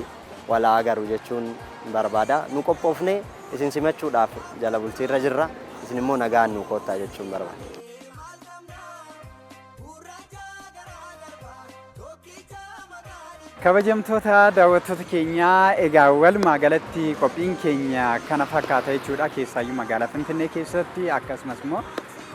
[SPEAKER 19] walaa agaru jechuun barbaada. Nu qophoofnee isin simachuudhaaf jala bultiirra jirra. Isin immoo nagaan nu koottaa jechuun barbaada.
[SPEAKER 2] Kabajamtoota daawwattoota keenyaa egaa walumaa galatti qophiin keenya kana fakkaata jechuudha. Keessaayyuu magaalaa Finfinnee keessatti akkasumas immoo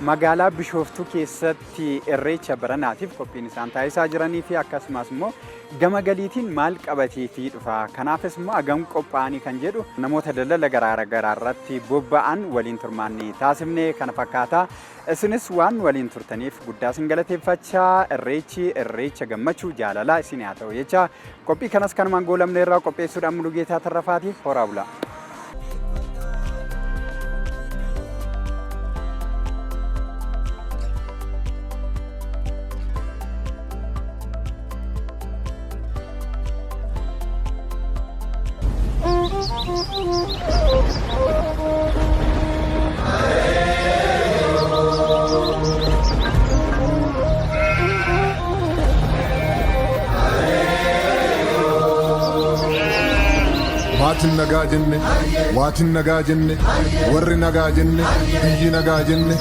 [SPEAKER 2] magaalaa Bishooftuu keessatti irreecha baranaatiif qophiin isaan taasisaa jiranii fi akkasumas immoo gama galiitiin maal qabatee fi dhufa. Kanaafis immoo hagam qophaa'anii kan jedhu namoota daldala garaa irratti bobba'an waliin turmaanni taasifne kana fakkaata. Isinis waan waliin turtaniif guddaa isin galateeffachaa irreecha gammachuu jaalalaa isin haa ta'u jecha qophii kanas kanumaan goolamne irraa qopheessuudhaan Mulugeetaa Tarrafaatiif horaa bulaa.
[SPEAKER 1] Maatiin nagaa jenne, waatiin nagaa jenne, warri nagaa jenne, biyyi nagaa jenne.